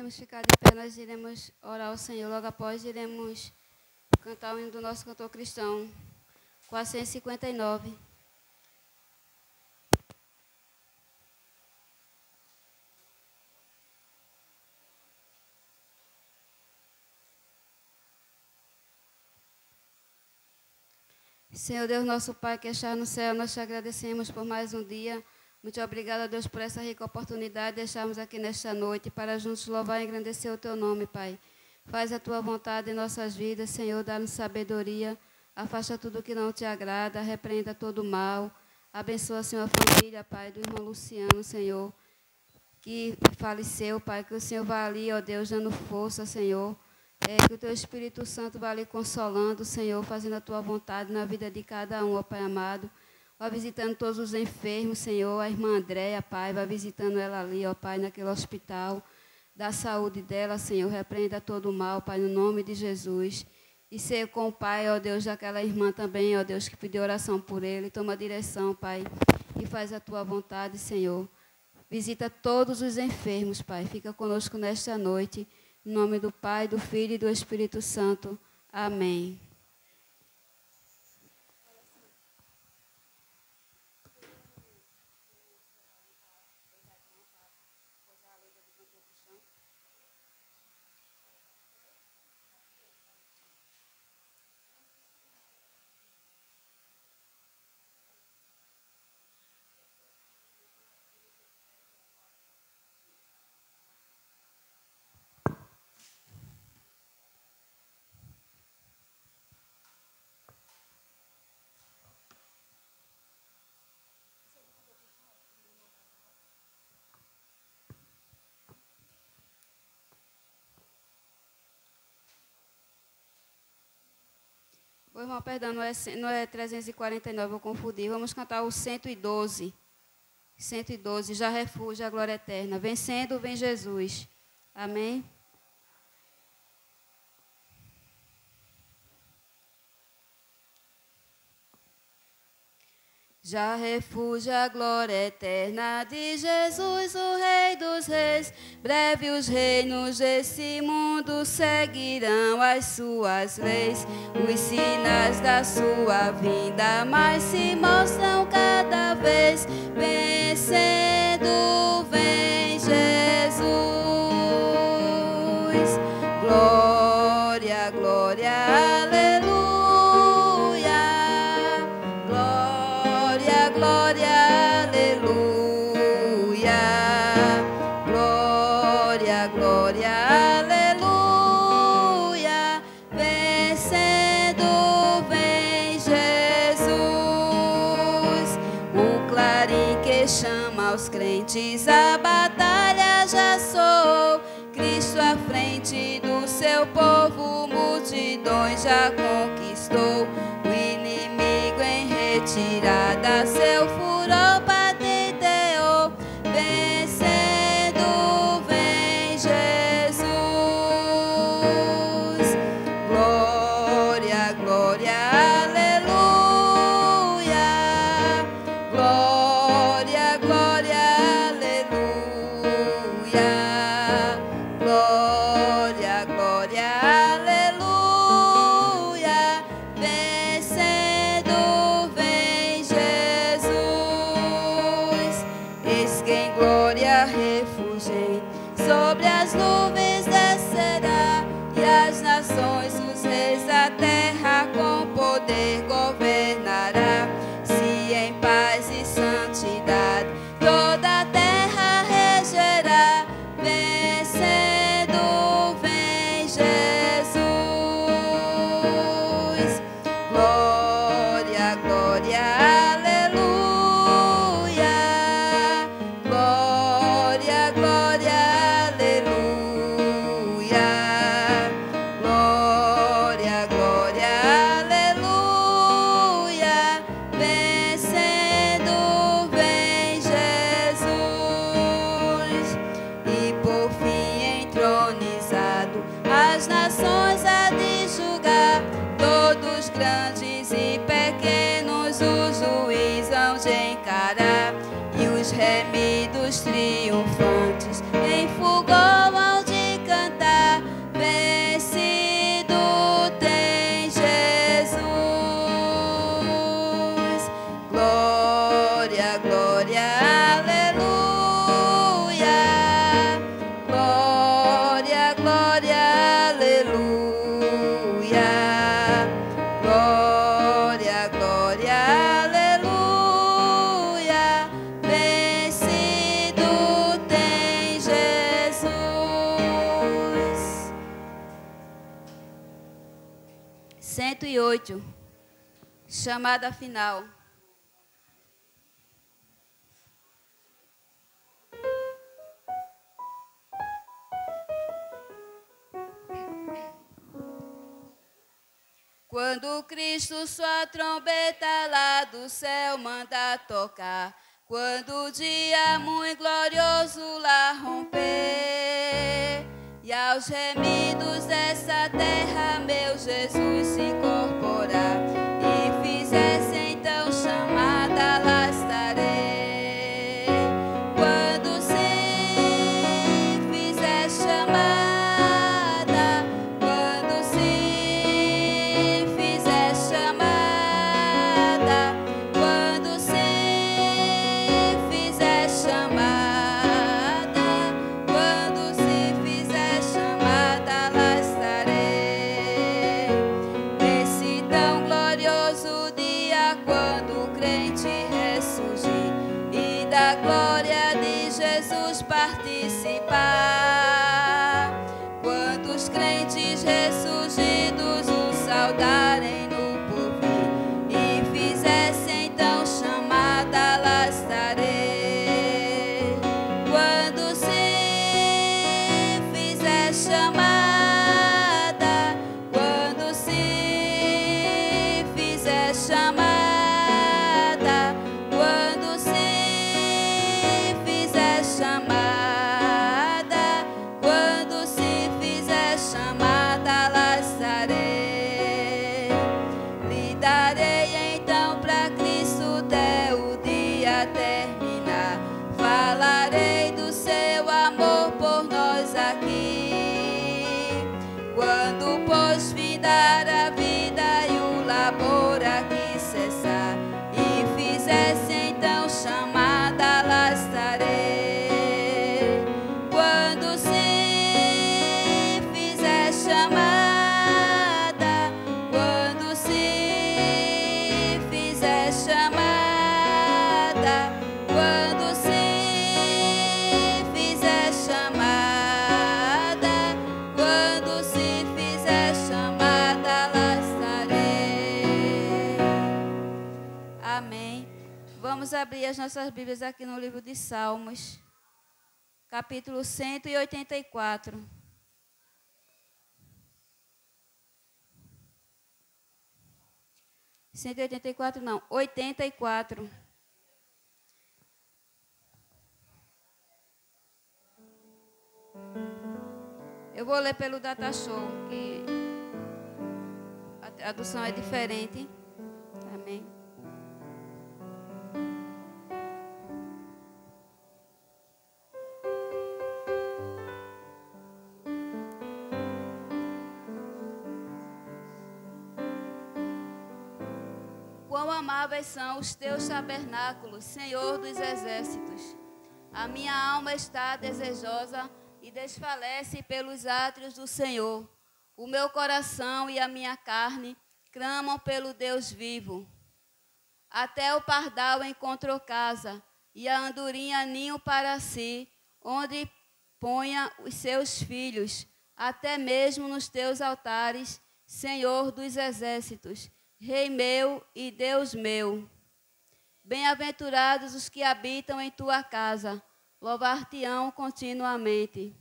Iremos ficar de pé, nós iremos orar ao Senhor. Logo após, iremos cantar o hino do nosso cantor cristão, 459. Senhor Deus, nosso Pai que está no céu, nós te agradecemos por mais um dia. Muito obrigada, Deus, por essa rica oportunidade de estarmos aqui nesta noite para juntos louvar e engrandecer o Teu nome, Pai. Faz a Tua vontade em nossas vidas, Senhor, dá-nos sabedoria, afasta tudo que não Te agrada, repreenda todo o mal. Abençoa, Senhor, a família, Pai, do irmão Luciano, Senhor, que faleceu, Pai, que o Senhor vá ali, ó Deus, dando força, Senhor. Que o Teu Espírito Santo vá ali consolando, Senhor, fazendo a Tua vontade na vida de cada um, ó Pai amado. Vá visitando todos os enfermos, Senhor, a irmã Andréia, Pai, vá visitando ela ali, ó Pai, naquele hospital. Dá a saúde dela, Senhor, repreenda todo o mal, Pai, no nome de Jesus. E ser com o Pai, ó Deus, daquela irmã também, ó Deus, que pediu oração por ele. Toma a direção, Pai, e faz a Tua vontade, Senhor. Visita todos os enfermos, Pai. Fica conosco nesta noite. Em nome do Pai, do Filho e do Espírito Santo. Amém. Ô, irmão, perdão, não é 349, vou confundir. Vamos cantar o 112. 112, já refúgio, a glória eterna. Vencendo, vem Jesus. Amém? Já refúgio a glória eterna de Jesus, o Rei dos Reis. Breve os reinos desse mundo seguirão as suas leis. Os sinais da sua vinda mais se mostram cada vez. Vencendo vem Jesus. Glória, glória, aleluia. Glória, aleluia. Glória, glória, aleluia. Vencendo vem Jesus. O clarim que chama os crentes, a batalha já soou. Cristo à frente do seu povo, multidões já conquistou. O inimigo em retirada, seu furor patenteou. Vencendo vem Jesus. Glória, glória, aleluia. Glória, glória, aleluia. Glória, glória, aleluia. Vencendo vem Jesus. Eis que em glória refugem, sobre as nuvens descerá, e as nações, os reis da terra com poder governará. Se em paz e santidade toda a terra regerá. Vencendo vem Jesus. Glória, glória, aleluia. Glória, glória, aleluia. Glória, glória, aleluia. Vencendo vem Jesus. E por fim entronizado, as nações há de julgar. Todos grandes e pequenos, os juízes hão de encarar. E os remidos triunfantes em fulgor hão de 38. Chamada final. Quando Cristo sua trombeta lá do céu manda tocar, quando o dia muito glorioso lá romper, e aos remidos dessa terra meu Jesus se incorporar, e fizesse então chamada, lá estarei. Quando se fizer chamada, participar. Quantos crentes ressurgidos o saudarem no porvir, e fizessem então chamada, lá estarei. Quando se fizer chamada, quando se fizer chamada, quando se fizer chamada, Vamos abrir as nossas Bíblias aqui no livro de Salmos, capítulo 184. Não, 84. Eu vou ler pelo Data Show, que a tradução é diferente. Amém. Quão amáveis são os teus tabernáculos, Senhor dos exércitos. A minha alma está desejosa e desfalece pelos átrios do Senhor. O meu coração e a minha carne clamam pelo Deus vivo. Até o pardal encontrou casa e a andorinha ninho para si, onde ponha os seus filhos, até mesmo nos teus altares, Senhor dos exércitos, Rei meu e Deus meu. Bem-aventurados os que habitam em tua casa, louvar-te-ão continuamente.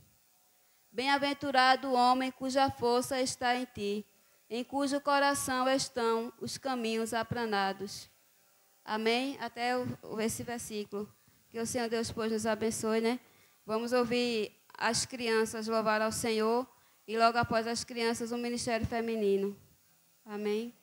Bem-aventurado o homem cuja força está em ti, em cujo coração estão os caminhos aplanados. Amém? Até esse versículo. Que o Senhor Deus, pois, nos abençoe, né? Vamos ouvir as crianças louvar ao Senhor e logo após as crianças o ministério feminino. Amém?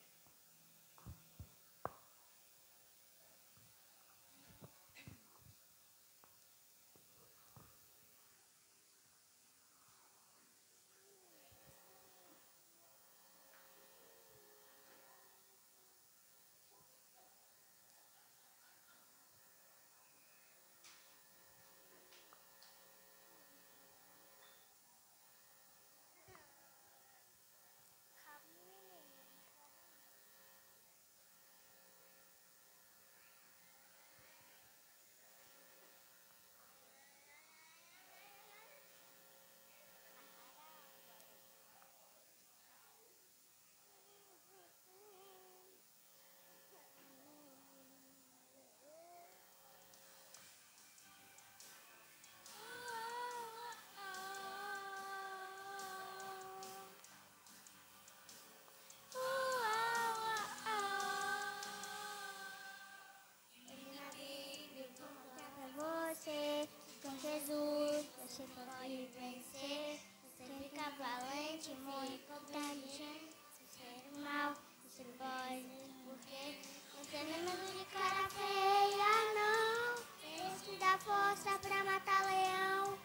Tem medo de cara feia, não. Deus te dá força pra matar leão.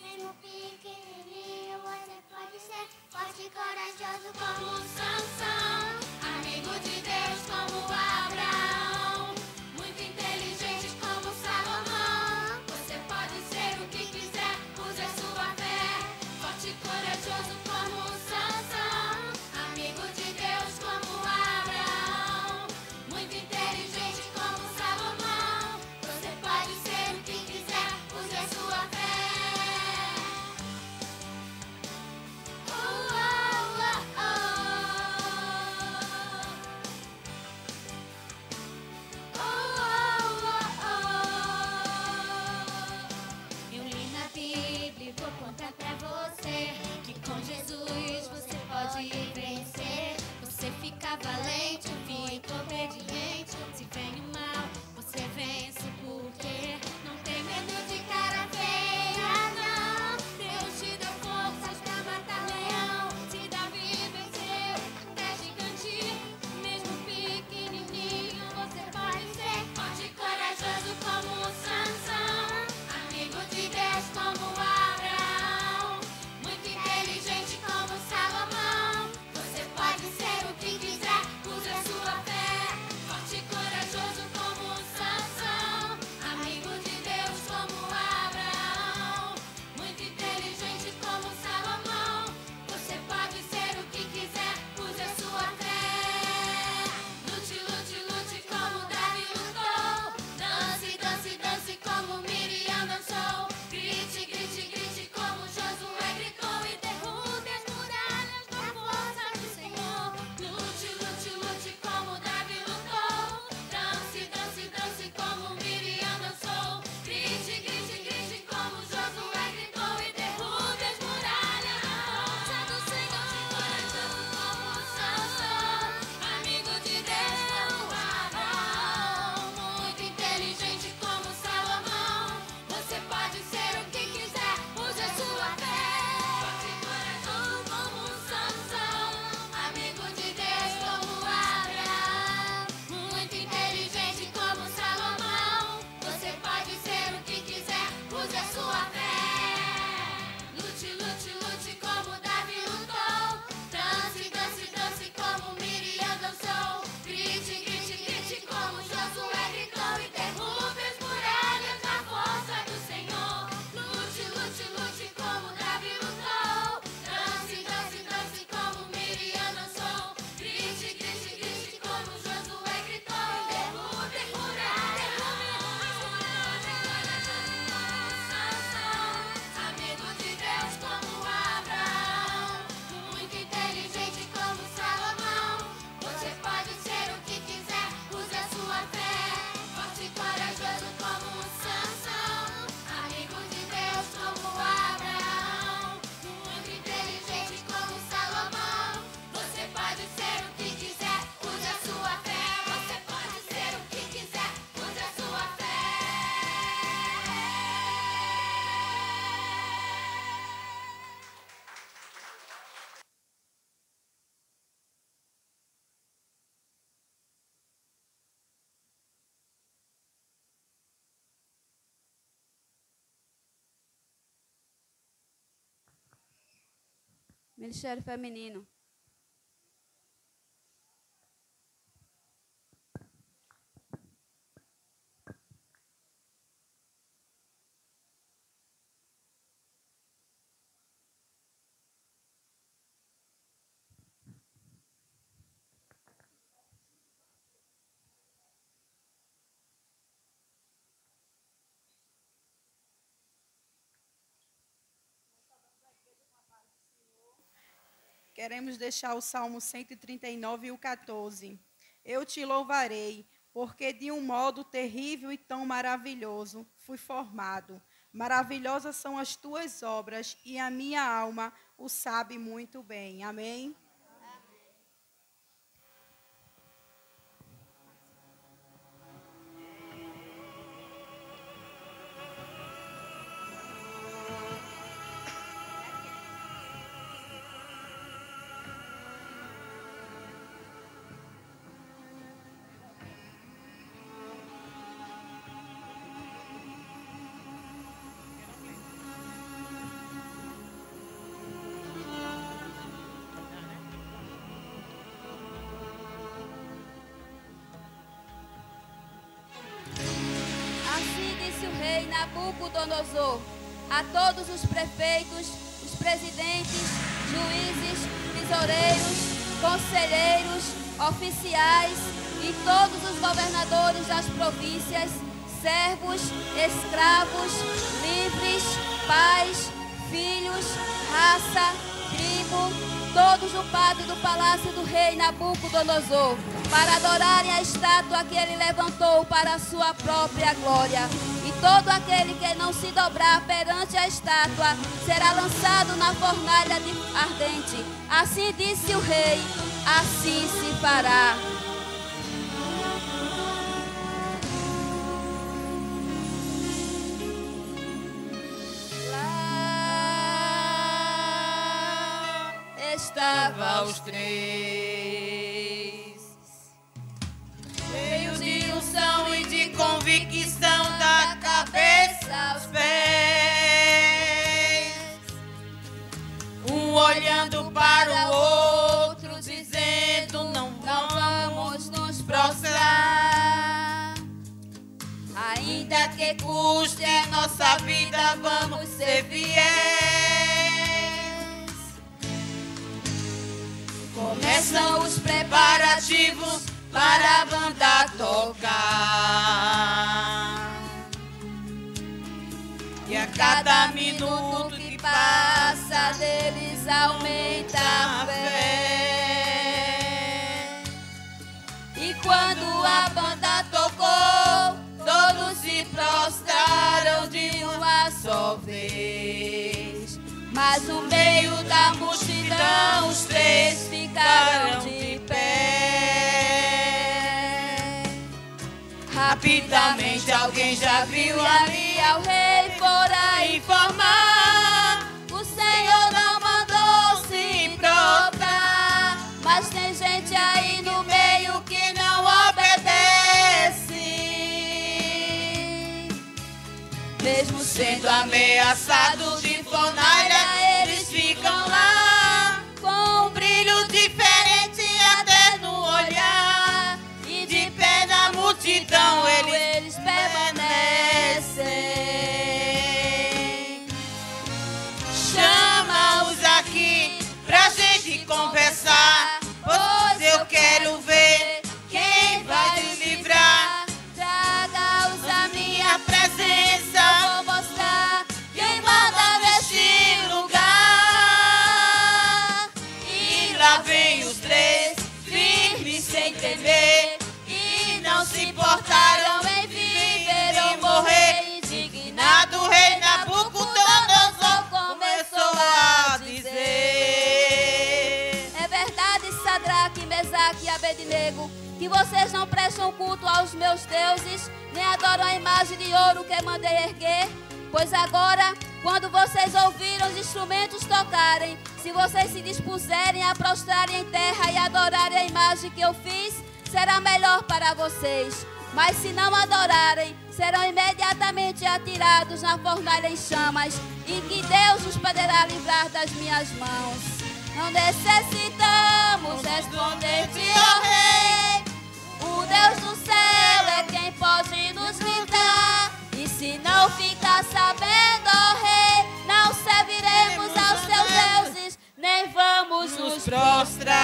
Mesmo pequenininho, você pode ser forte e corajoso como Sansão. Amigo de Deus como Abraão. Muito inteligente como Salomão. Você pode ser o que quiser, use a sua fé. Forte e corajoso como Sansão. Amigo de Deus como Abraão. Muito inteligente como Salomão. Você pode ser o que quiser, use a sua fé. Eu li na Bíblia e vou contar pra você que com Jesus você pode vencer. Você fica valente, fica obediente. Se vem o mal, você vence porque não tem medo de cara feia, não. Deus te dá forças pra matar leão. Se Davi venceu até gigante, mesmo pequenininho, você pode ser forte e corajoso como Sansão. Amigo de Deus como Abraão. Muito inteligente como Salomão. Você pode ser o que quiser, use a sua fé. Forte e corajoso como Sansão. Amigo de Deus como Abraão. Muito inteligente como Salomão. Você pode ser o que quiser, use a sua fé. Lute, lute, lute como Davi lutou. Dance, dance, dance como Miriam dançou. Grite, grite, grite como Josué gritou. E derrube as muralhas na força do Senhor. Lute, lute, lute como Davi lutou. Dance, dance, dance como Miriam dançou. Grite, grite, grite como Josué gritou. E derrube as muralhas na força do Senhor. Corajoso como Sansão. Amigo de Deus como Abraão. Muito inteligente como Salomão. Você pode ser o que quiser, use a sua fé. Forte e corajoso como Sansão. Amigo de Deus como Abraão. Muito inteligente como Salomão. Você pode ser o que quiser, use a sua fé. Lute, lute, lute como Davi lutou. Dance, dance, dance como Miriam dançou. Grite, grite, grite como Josué gritou. E derrube as muralhas na força do Senhor. Lute, lute, lute como Davi lutou. Dance, dance, dance como Miriam dançou. Grite, grite, grite como Josué gritou. E derrube as muralhas. Amigo de Deus como Abraão. Muito inteligente como Salomão. Você pode ser o que quiser, use a sua fé. Forte e corajoso como Sansão. Amigo de Deus como Abraão. Muito inteligente como Salomão. Você pode ser o que quiser, use a sua fé. Você pode ser o que quiser, use a sua fé. Ministério Feminino. Queremos deixar o Salmo 139 e o 14. Eu te louvarei, porque de um modo terrível e tão maravilhoso fui formado. Maravilhosas são as tuas obras, e a minha alma o sabe muito bem. Amém? Nabucodonosor, a todos os prefeitos, os presidentes, juízes, tesoureiros, conselheiros, oficiais e todos os governadores das províncias, servos, escravos, livres, pais, filhos, raça, tribo, todos no pátio do palácio do rei Nabucodonosor, para adorarem a estátua que ele levantou para a sua própria glória. E todo aquele que não se dobrar perante a estátua será lançado na fornalha ardente. Assim disse o rei, assim se fará. Estava os três, cheios de unção e de convicção, da cabeça aos pés, um olhando para o outro, dizendo: não vamos nos prostrar, ainda que custe a nossa vida, vamos ser fiéis. Começam os preparativos para a banda tocar. E a cada minuto que passa deles aumenta a fé. E quando a banda tocou, todos se prostraram de uma só vez. Mas no meio da multidão os três ficaram de pé. Rapidamente alguém já viu ali ao rei fora informar: o Senhor não mandou se prostrar, mas tem gente aí no meio que não obedece. Mesmo sendo ameaçados de fornalha, eles ficam lá, com um brilho diferente até no olhar. E de pé na multidão eles permanecem. Chama-os aqui pra gente conversar, pois eu quero ver quem vai nos livrar. Traga-os a minha presença, vou mostrar quem manda neste lugar. E lá vem os três, firmes sem temer, e não se importaram em viver ou morrer. Indignado o rei Nabucodonosor começou a dizer: É verdade, Sadraque, Mesaque e Abednego, que vocês não prestam culto aos meus deuses, nem adoram a imagem de ouro que mandei erguer? Pois agora, quando vocês ouviram os instrumentos tocarem, se vocês se dispuserem a prostrarem em terra e adorarem a imagem que eu fiz, será melhor para vocês. Mas se não adorarem, serão imediatamente atirados na fornalha em chamas, e que Deus os poderá livrar das minhas mãos. Não necessitamos responder-te, ó rei. O Deus do céu é quem pode nos livrar. E se não ficar sabendo, ó rei, não serviremos aos teus deuses, nem vamos nos prostrar.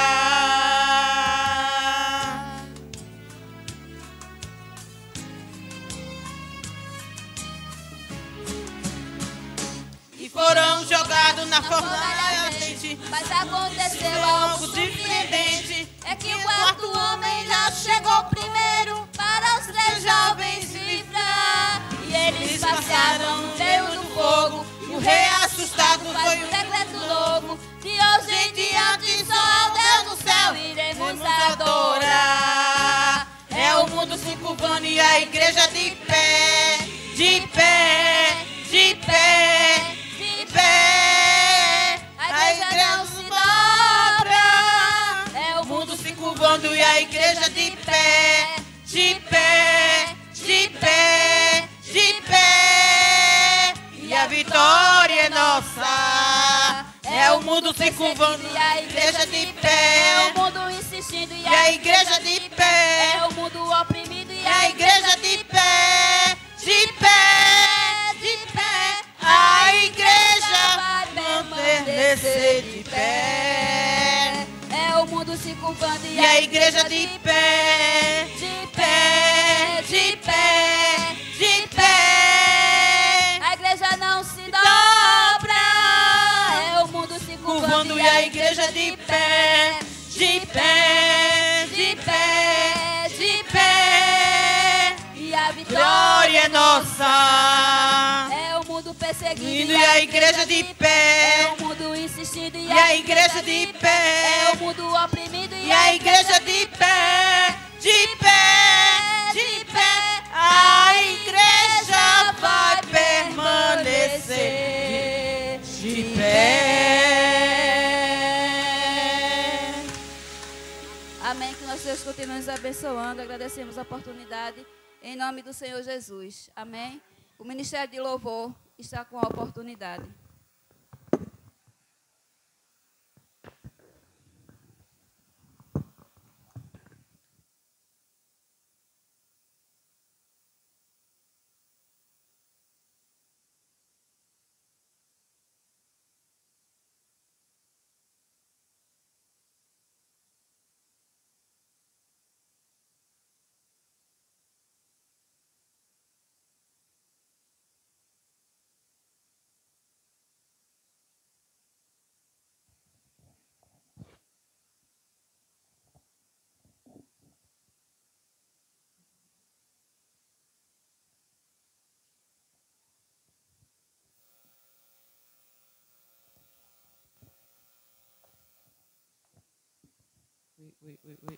E foram jogados na fornalha ardente. Mas aconteceu algo surpreendente, é que o quarto homem já chegou primeiro para os três jovens livrar. E eles passaram no meio do fogo. O rei assustado Faz foi um decreto novo, de hoje em diante só ao Deus do céu iremos adorar. É o mundo se curvando e a igreja de pé, de pé, de pé, de pé. A igreja não se dobra. É o mundo se curvando e a igreja de pé, de pé, de pé, de pé. E a vitória é nossa. É o mundo se curvando e a igreja de pé. É o mundo insistindo E a igreja de pé. É o mundo oprimido e a igreja de pé, de pé, curvando e a igreja de pé, de pé, de pé, de pé. A igreja não se dobra, é o mundo se curvando e a igreja de pé, de pé, de pé, de pé. E a Glória é nossa. É o mundo perseguindo E a igreja de pé, é o mundo insistindo e a igreja de pé, é o mundo oprimido e a igreja de pé, de pé, de pé. A igreja vai permanecer de pé. Amém. Que nós Deus continue nos abençoando. Agradecemos a oportunidade. Em nome do Senhor Jesus. Amém. O Ministério de Louvor está com a oportunidade.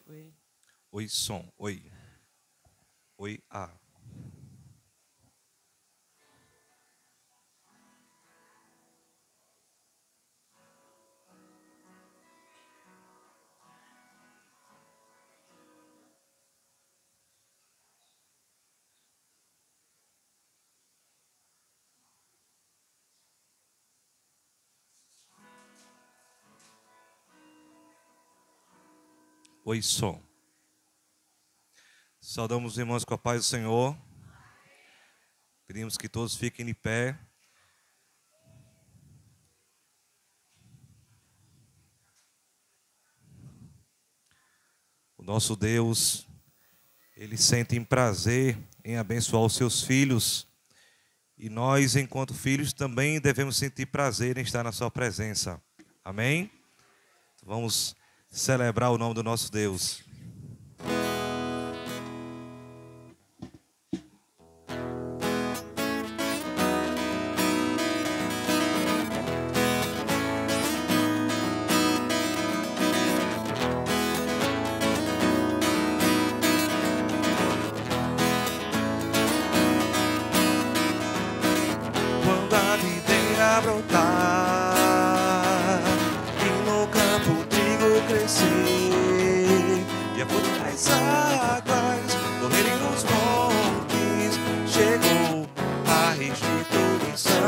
Oi. Oi, som. Oi. Oi, A. Oi, som. Saudamos os irmãos com a paz do Senhor. Pedimos que todos fiquem de pé. O nosso Deus, Ele sente prazer em abençoar os seus filhos. E nós, enquanto filhos, também devemos sentir prazer em estar na sua presença. Amém? Vamos celebrar o nome do nosso Deus. Quando a videira brotar e no campo o trigo crescer e a flor das águas correrem nos montes, chegou a restituição.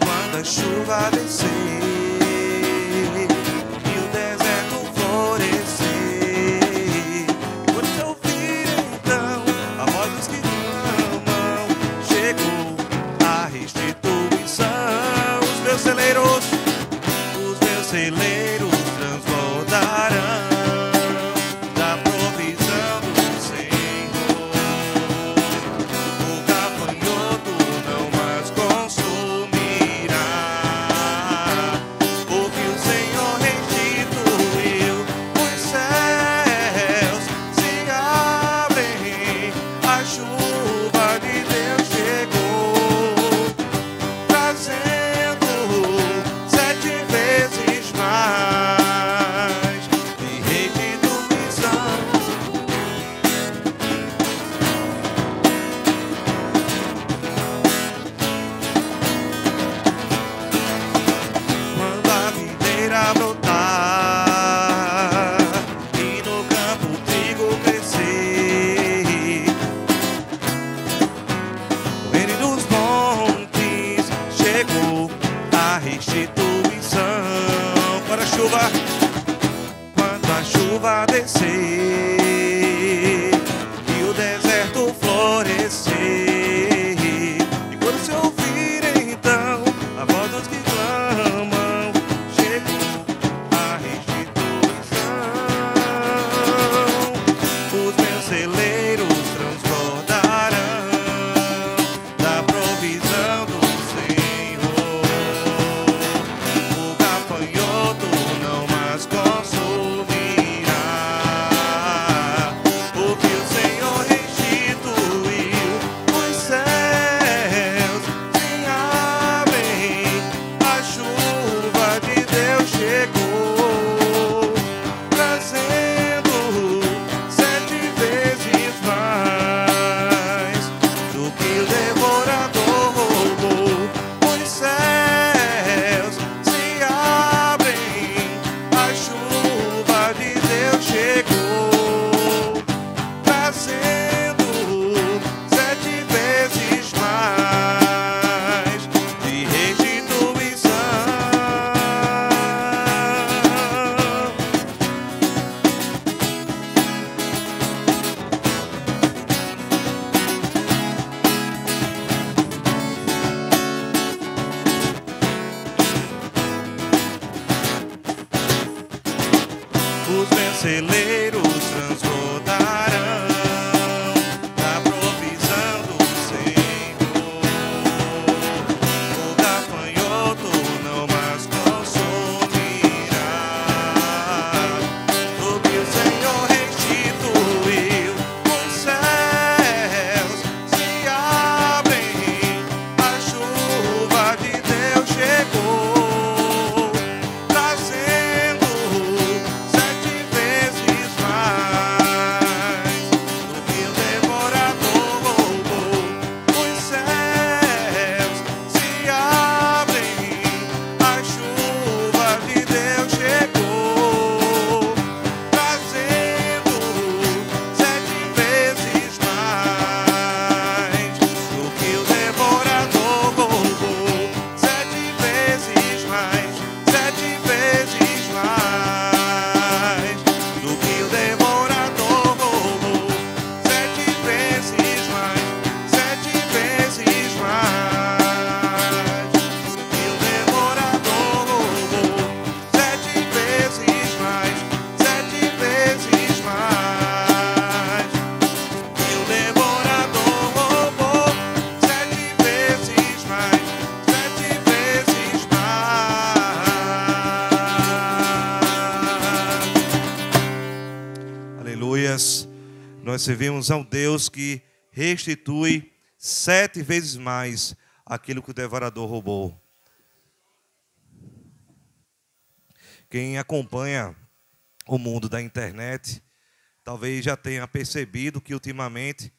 Quando a chuva descer e o deserto florescer, quando se ouvir então a voz dos que clamam, chegou a restituição. Os meus celeiros transbordarão da provisão do Senhor. O gafanhoto não mais consumirá, porque o Senhor restituiu. Os céus se abrem, a chuva de Deus chegou, trazendo 7 vezes mais de restituição. Quando a videira brotar e no campo o trigo crescer, correrem nos montes, chegou a restituição. Quando a chuva descer e o deserto florescer, e quando se ouvir então a voz dos que clamam, chegou a restituição. os meus celeiros transbordarão da provisão do Senhor. O gafanhoto não mais consumirá do que o Senhor restituiu. Os céus se abrem, a chuva de Deus chegou, trazendo 7 vezes mais do que o devorador roubou. Os céus se abrem, a chuva de Deus chegou, trazendo 7 vezes mais do que o devorador roubou. 7 vezes mais, 7 vezes mais do que o devorador roubou. 7 vezes mais, 7 vezes mais do que o devorador roubou. 7 vezes mais, 7 vezes mais que o devorador roubou. 7 vezes mais, 7 vezes mais. Aleluias. Nós servimos a um Deus que restitui 7 vezes mais aquilo que o devorador roubou. Quem acompanha o mundo da internet talvez já tenha percebido que ultimamente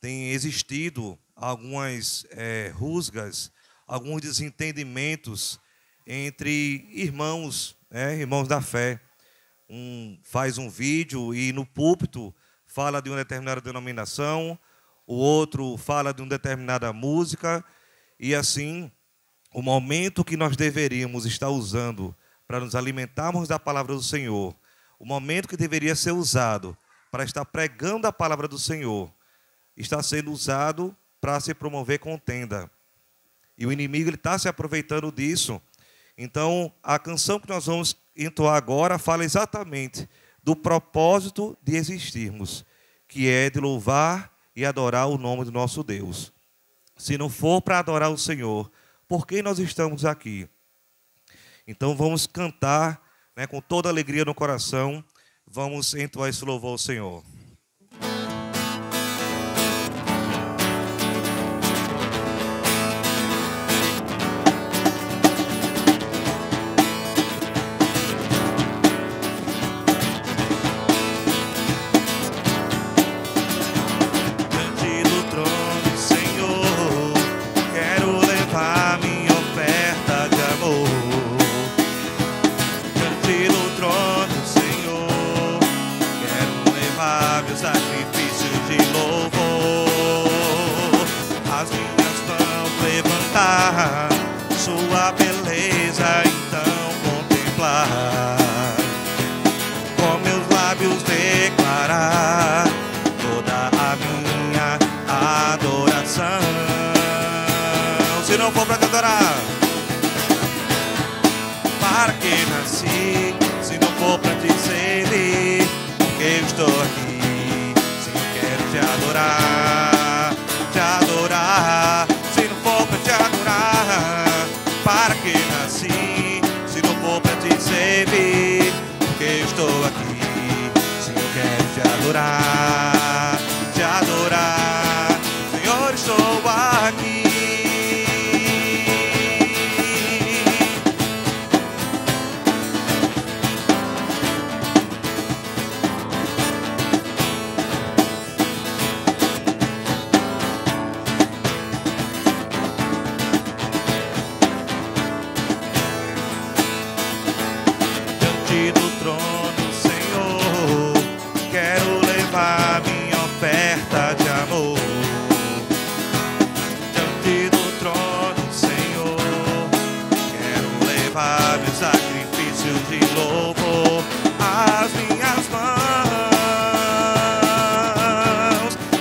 tem existido algumas rusgas, alguns desentendimentos entre irmãos, irmãos da fé. Um faz um vídeo e no púlpito fala de uma determinada denominação, o outro fala de uma determinada música, e assim, o momento que nós deveríamos estar usando para nos alimentarmos da palavra do Senhor, o momento que deveria ser usado para estar pregando a palavra do Senhor, está sendo usado para se promover contenda. E o inimigo está se aproveitando disso. Então, a canção que nós vamos entoar agora fala exatamente do propósito de existirmos, que é de louvar e adorar o nome do nosso Deus. Se não for para adorar o Senhor, por que nós estamos aqui? Então vamos cantar, com toda alegria no coração, vamos entoar esse louvor ao Senhor. Sua beleza então contemplar, com meus lábios declarar toda a minha adoração. Se não for para te adorar, para que nasci? Se não for para te servir, porque eu estou aqui. Se eu quero te adorar, te adorar. Se não for para te adorar, para que nasci? Se não for para te servir, porque eu estou aqui. Se eu quero te adorar, te adorar, Senhor, estou aqui. Do trono, Senhor, quero levar minha oferta de amor. Diante do trono, Senhor, quero levar meus sacrifícios de louvor. As minhas mãos,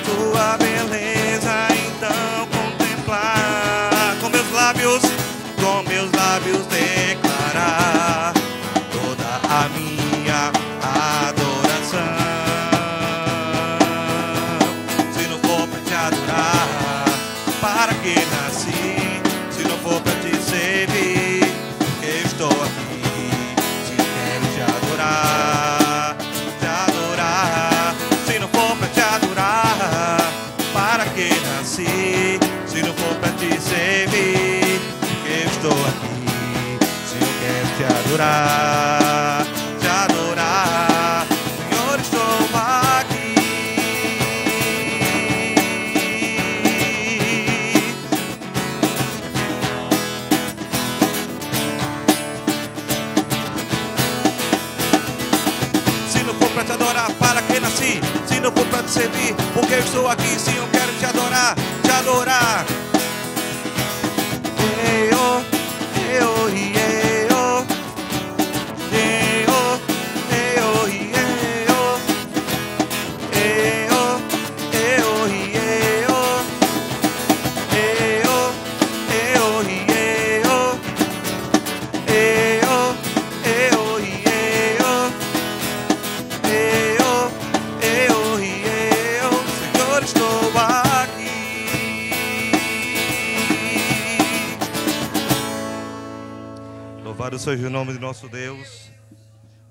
tua beleza então contemplar, com meus lábios declarar a minha adorar, te adorar. Senhor, estou aqui. Se não for para te adorar, para que nasci? Se não for para te servir, porque eu estou aqui. Sim, eu quero te adorar, te adorar. Eu, eu, eu, Senhor, estou aqui. Louvado seja o nome do nosso Deus.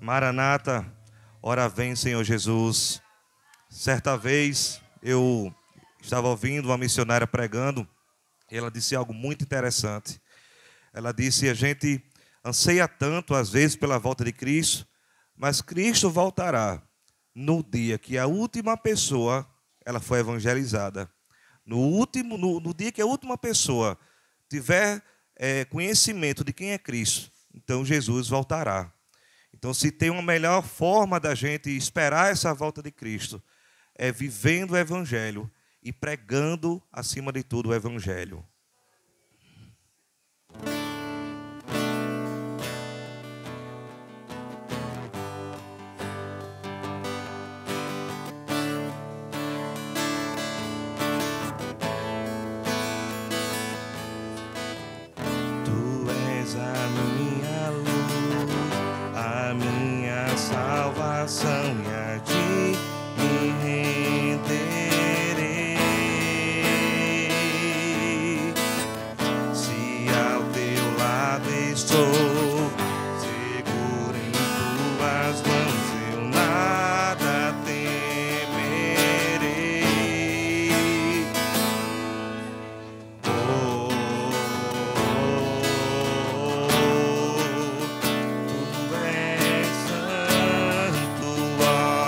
Maranata, ora vem, Senhor Jesus. Certa vez eu estava ouvindo uma missionária pregando e ela disse algo muito interessante. Ela disse: a gente anseia tanto às vezes pela volta de Cristo, mas Cristo voltará no dia que a última pessoa ela foi evangelizada. No dia que a última pessoa tiver conhecimento de quem é Cristo, então Jesus voltará. Então, se tem uma melhor forma da gente esperar essa volta de Cristo, é vivendo o Evangelho e pregando, acima de tudo, o Evangelho. Tu és a minha luz, a minha salvação, e a ti me renderei. Se ao teu lado estou, seguro em tuas mãos, eu nada temerei. Oh, tu és santo, ó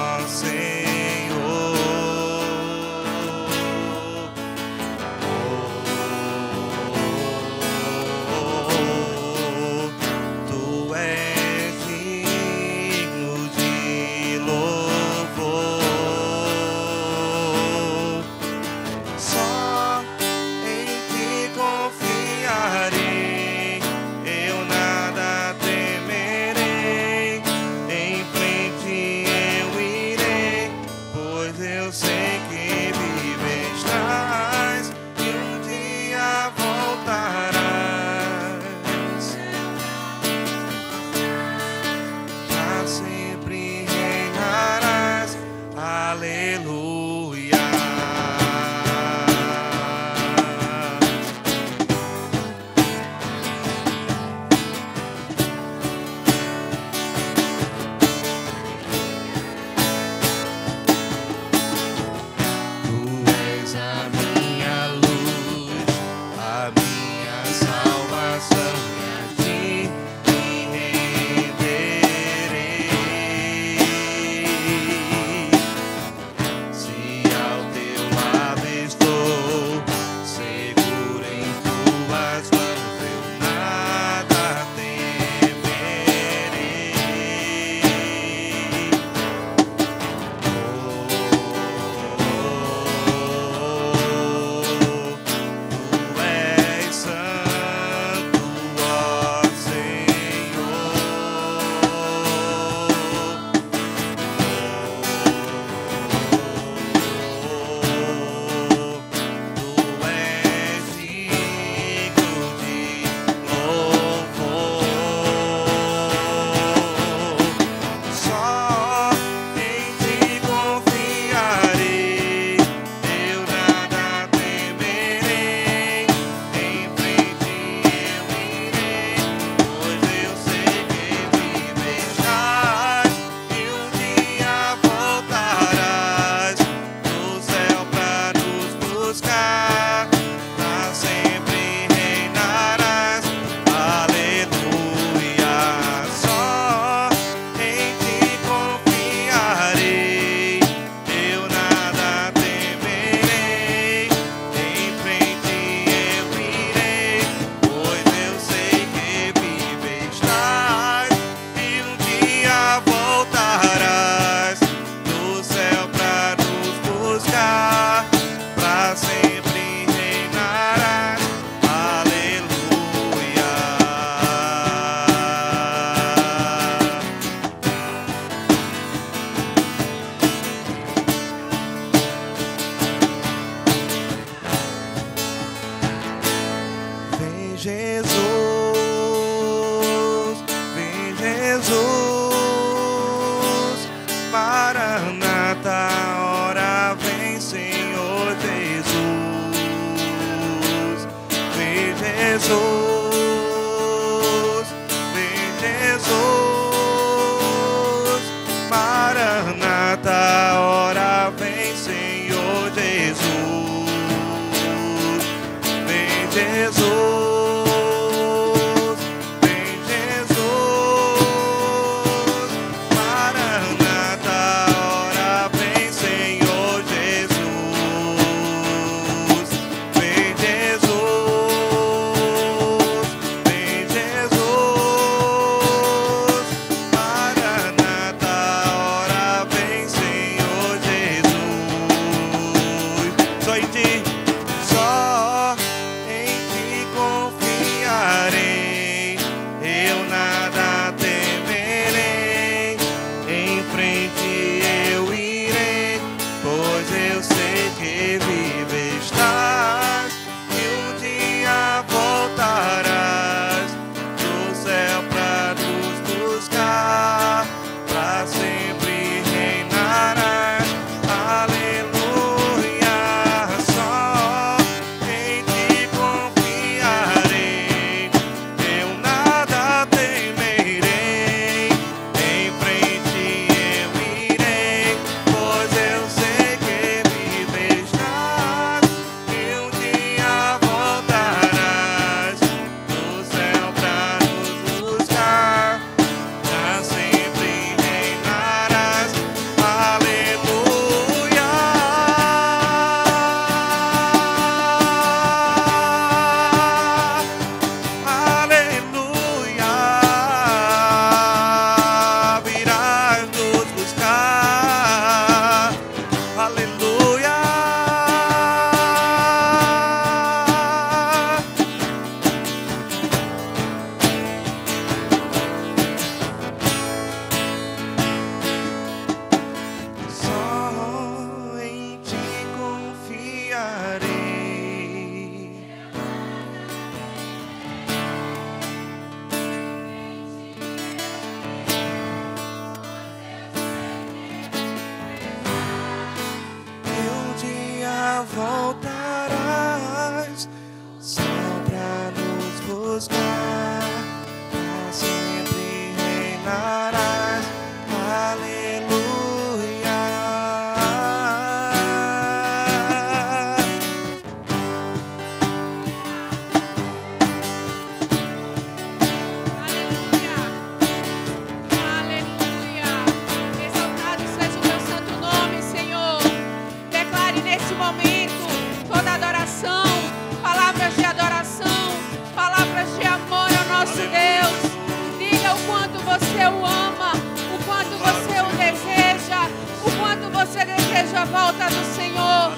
a volta do Senhor.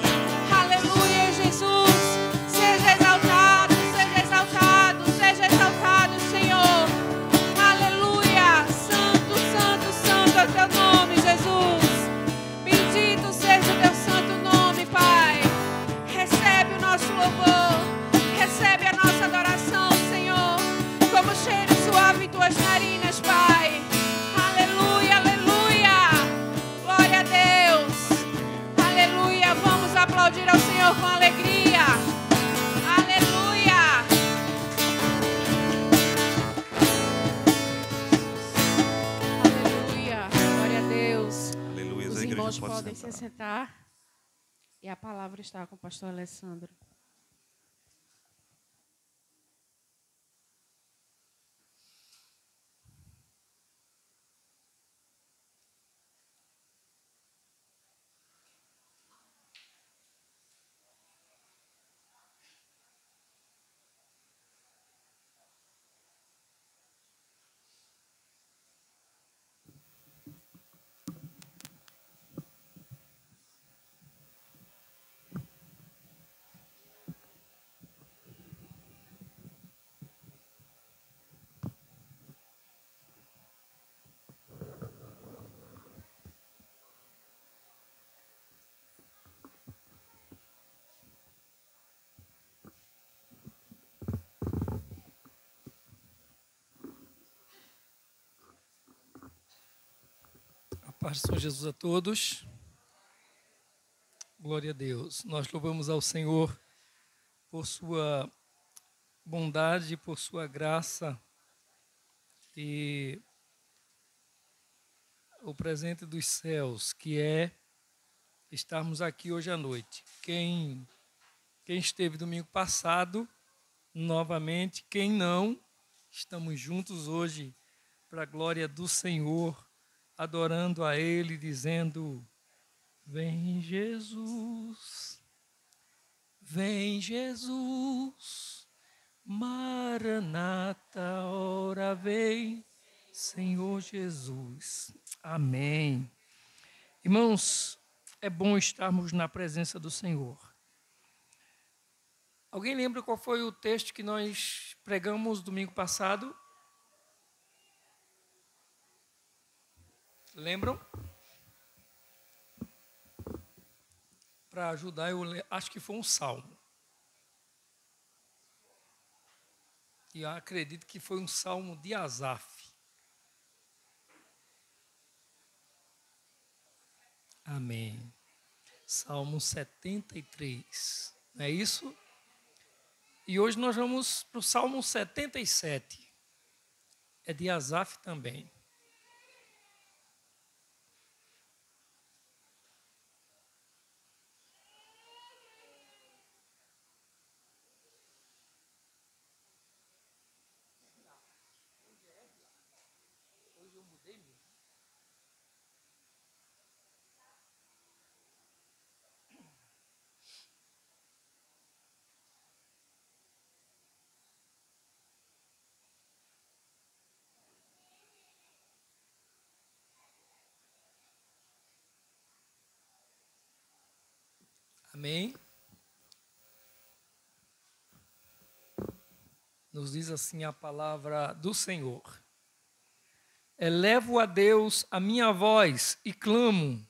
Aleluia, Jesus. Seja exaltado, seja exaltado, seja exaltado, Senhor. Aleluia. Santo, santo, santo é o teu nome, Jesus. Bendito seja o teu santo nome, Pai. Recebe o nosso louvor, recebe a nossa adoração, Senhor, como cheiro suave em tuas narinas, Pai. Aleluia, aleluia. Glória a Deus. Aleluia. Vamos aplaudir ao Senhor com alegria. Aleluia. Aleluia. Glória a Deus. Aleluia. Os A igreja irmãos pode podem se sentar. sentar. E a palavra está com o pastor Alessandro. Paz do Senhor Jesus a todos. Glória a Deus. Nós louvamos ao Senhor por sua bondade, por sua graça e o presente dos céus, que é estarmos aqui hoje à noite. Quem esteve domingo passado, novamente, quem não, estamos juntos hoje para a glória do Senhor, adorando a Ele, dizendo: vem Jesus, Maranata, ora vem, Senhor Jesus. Amém. Irmãos, é bom estarmos na presença do Senhor. Alguém lembra qual foi o texto que nós pregamos domingo passado? Lembram? Para ajudar, eu acho que foi um salmo. E eu acredito que foi um salmo de Asaf. Amém. Salmo 73. Não é isso? E hoje nós vamos para o Salmo 77. É de Asaf também. Amém? Nos diz assim a palavra do Senhor. Elevo a Deus a minha voz e clamo.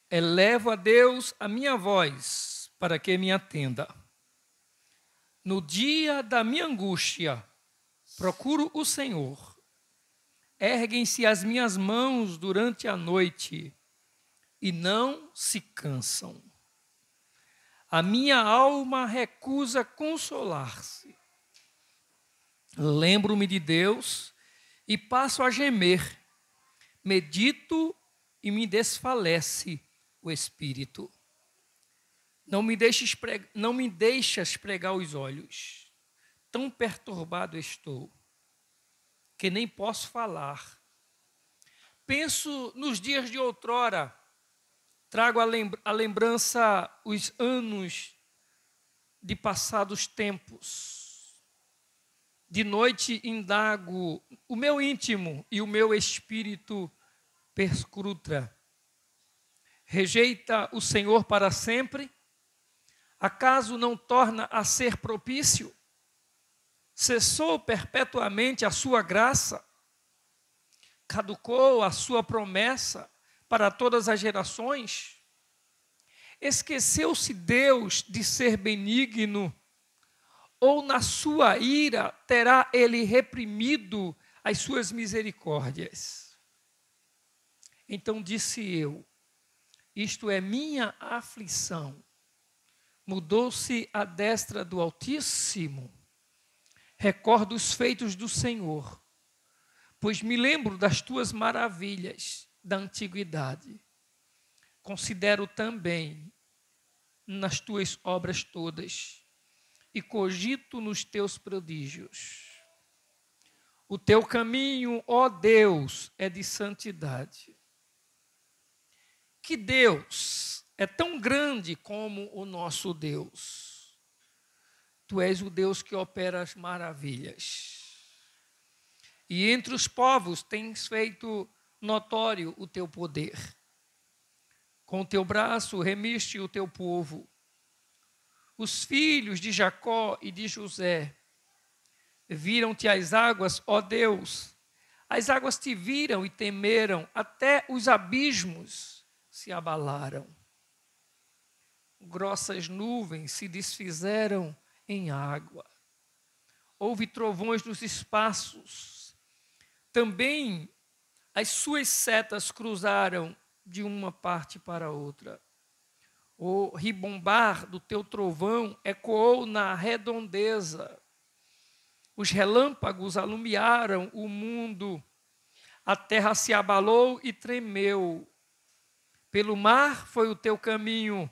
Elevo a Deus a minha voz para que me atenda. No dia da minha angústia, procuro o Senhor. Erguem-se as minhas mãos durante a noite e não se cansam. A minha alma recusa consolar-se. Lembro-me de Deus e passo a gemer. Medito e me desfalece o espírito. Não me deixas pregar os olhos. Tão perturbado estou, que nem posso falar. Penso nos dias de outrora. Trago a lembrança os anos de passados tempos. De noite indago o meu íntimo e o meu espírito perscruta. Rejeita o Senhor para sempre? Acaso não torna a ser propício? Cessou perpetuamente a sua graça? Caducou a sua promessa para todas as gerações? Esqueceu-se Deus de ser benigno? Ou na sua ira terá ele reprimido as suas misericórdias? Então disse eu: isto é minha aflição. Mudou-se a destra do Altíssimo. Recordo os feitos do Senhor, pois me lembro das tuas maravilhas da antiguidade. Considero também nas tuas obras todas e cogito nos teus prodígios. O teu caminho, ó Deus, é de santidade. Que Deus é tão grande como o nosso Deus. Tu és o Deus que opera as maravilhas. E entre os povos tens feito notório o teu poder. Com o teu braço remiste o teu povo. Os filhos de Jacó e de José viram-te as águas, ó Deus. As águas te viram e temeram, até os abismos se abalaram. Grossas nuvens se desfizeram em água. Houve trovões nos espaços. Também as suas setas cruzaram de uma parte para outra. O ribombar do teu trovão ecoou na redondeza. Os relâmpagos alumiaram o mundo. A terra se abalou e tremeu. Pelo mar foi o teu caminho,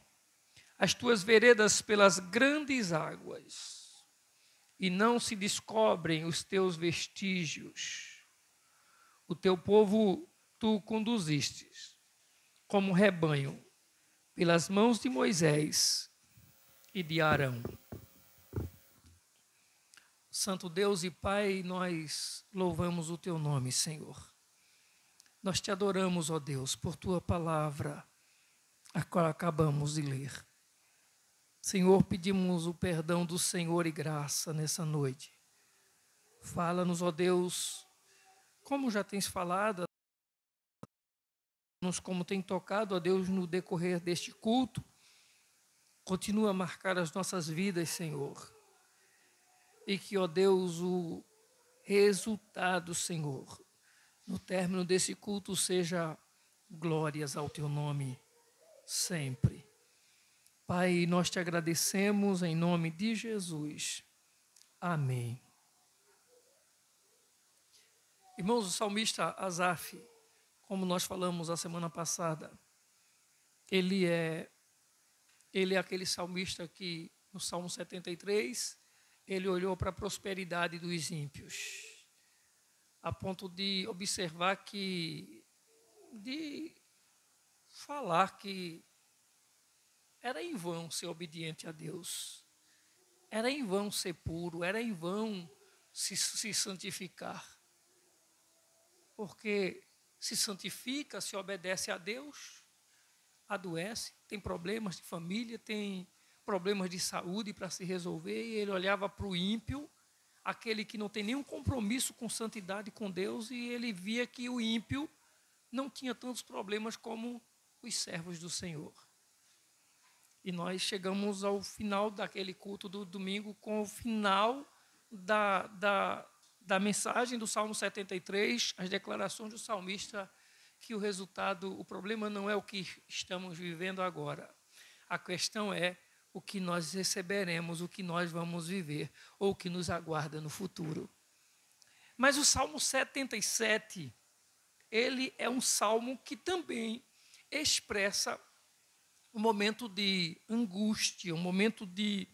as tuas veredas pelas grandes águas. E não se descobrem os teus vestígios. O teu povo tu conduzistes, como rebanho, pelas mãos de Moisés e de Arão. Santo Deus e Pai, nós louvamos o teu nome, Senhor. Nós te adoramos, ó Deus, por tua palavra, a qual acabamos de ler. Senhor, pedimos o perdão do Senhor e graça nessa noite. Fala-nos, ó Deus, como já tens falado, como tem tocado, ó Deus, no decorrer deste culto. Continua a marcar as nossas vidas, Senhor. E que, ó Deus, o resultado, Senhor, no término desse culto seja glórias ao teu nome sempre. Pai, nós te agradecemos em nome de Jesus. Amém. Irmãos, o salmista Asaf, como nós falamos a semana passada, ele é aquele salmista que, no Salmo 73, ele olhou para a prosperidade dos ímpios, a ponto de observar de falar que era em vão ser obediente a Deus, era em vão ser puro, era em vão se santificar, porque se santifica, se obedece a Deus, adoece, tem problemas de família, tem problemas de saúde para se resolver, e ele olhava para o ímpio, aquele que não tem nenhum compromisso com santidade com Deus, e ele via que o ímpio não tinha tantos problemas como os servos do Senhor. E nós chegamos ao final daquele culto do domingo, com o final da mensagem do Salmo 73, as declarações do salmista, que o resultado, o problema não é o que estamos vivendo agora. A questão é o que nós receberemos, o que nós vamos viver, ou o que nos aguarda no futuro. Mas o Salmo 77, ele é um salmo que também expressa um momento de angústia, um momento de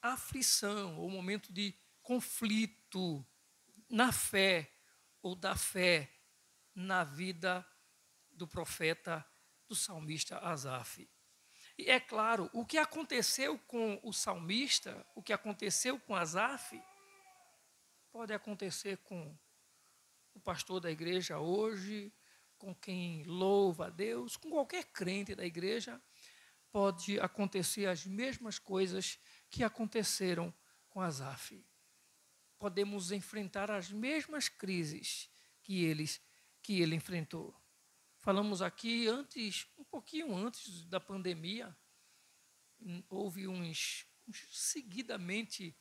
aflição, um momento de conflito na fé, ou da fé na vida do profeta, do salmista Asaf. E é claro, o que aconteceu com o salmista, o que aconteceu com Asaf, pode acontecer com o pastor da igreja hoje, com quem louva a Deus, com qualquer crente da igreja, pode acontecer as mesmas coisas que aconteceram com Asaf. Podemos enfrentar as mesmas crises que ele enfrentou. Falamos aqui um pouquinho antes da pandemia, houve seguidamente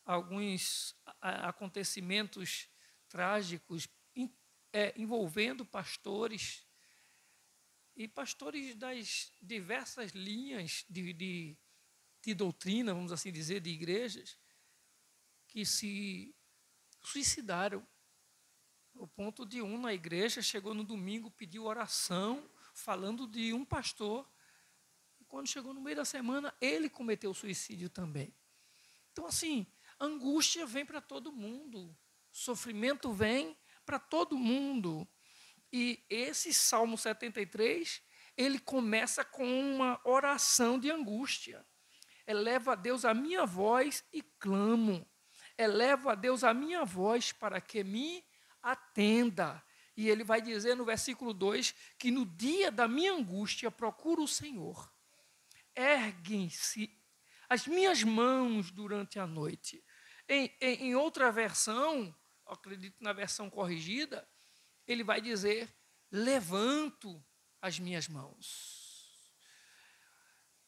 alguns acontecimentos trágicos envolvendo pastores e pastores das diversas linhas de doutrina, vamos assim dizer, de igrejas, que se suicidaram. O ponto de na igreja chegou no domingo, pediu oração, falando de um pastor, e quando chegou no meio da semana, ele cometeu suicídio também. Então, assim, angústia vem para todo mundo, sofrimento vem para todo mundo. E esse Salmo 73, ele começa com uma oração de angústia. Elevo a Deus a minha voz e clamo. Elevo a Deus a minha voz para que me atenda. E ele vai dizer no versículo 2 que no dia da minha angústia procuro o Senhor. Erguem-se as minhas mãos durante a noite. Em outra versão, acredito na versão corrigida, ele vai dizer, levanto as minhas mãos.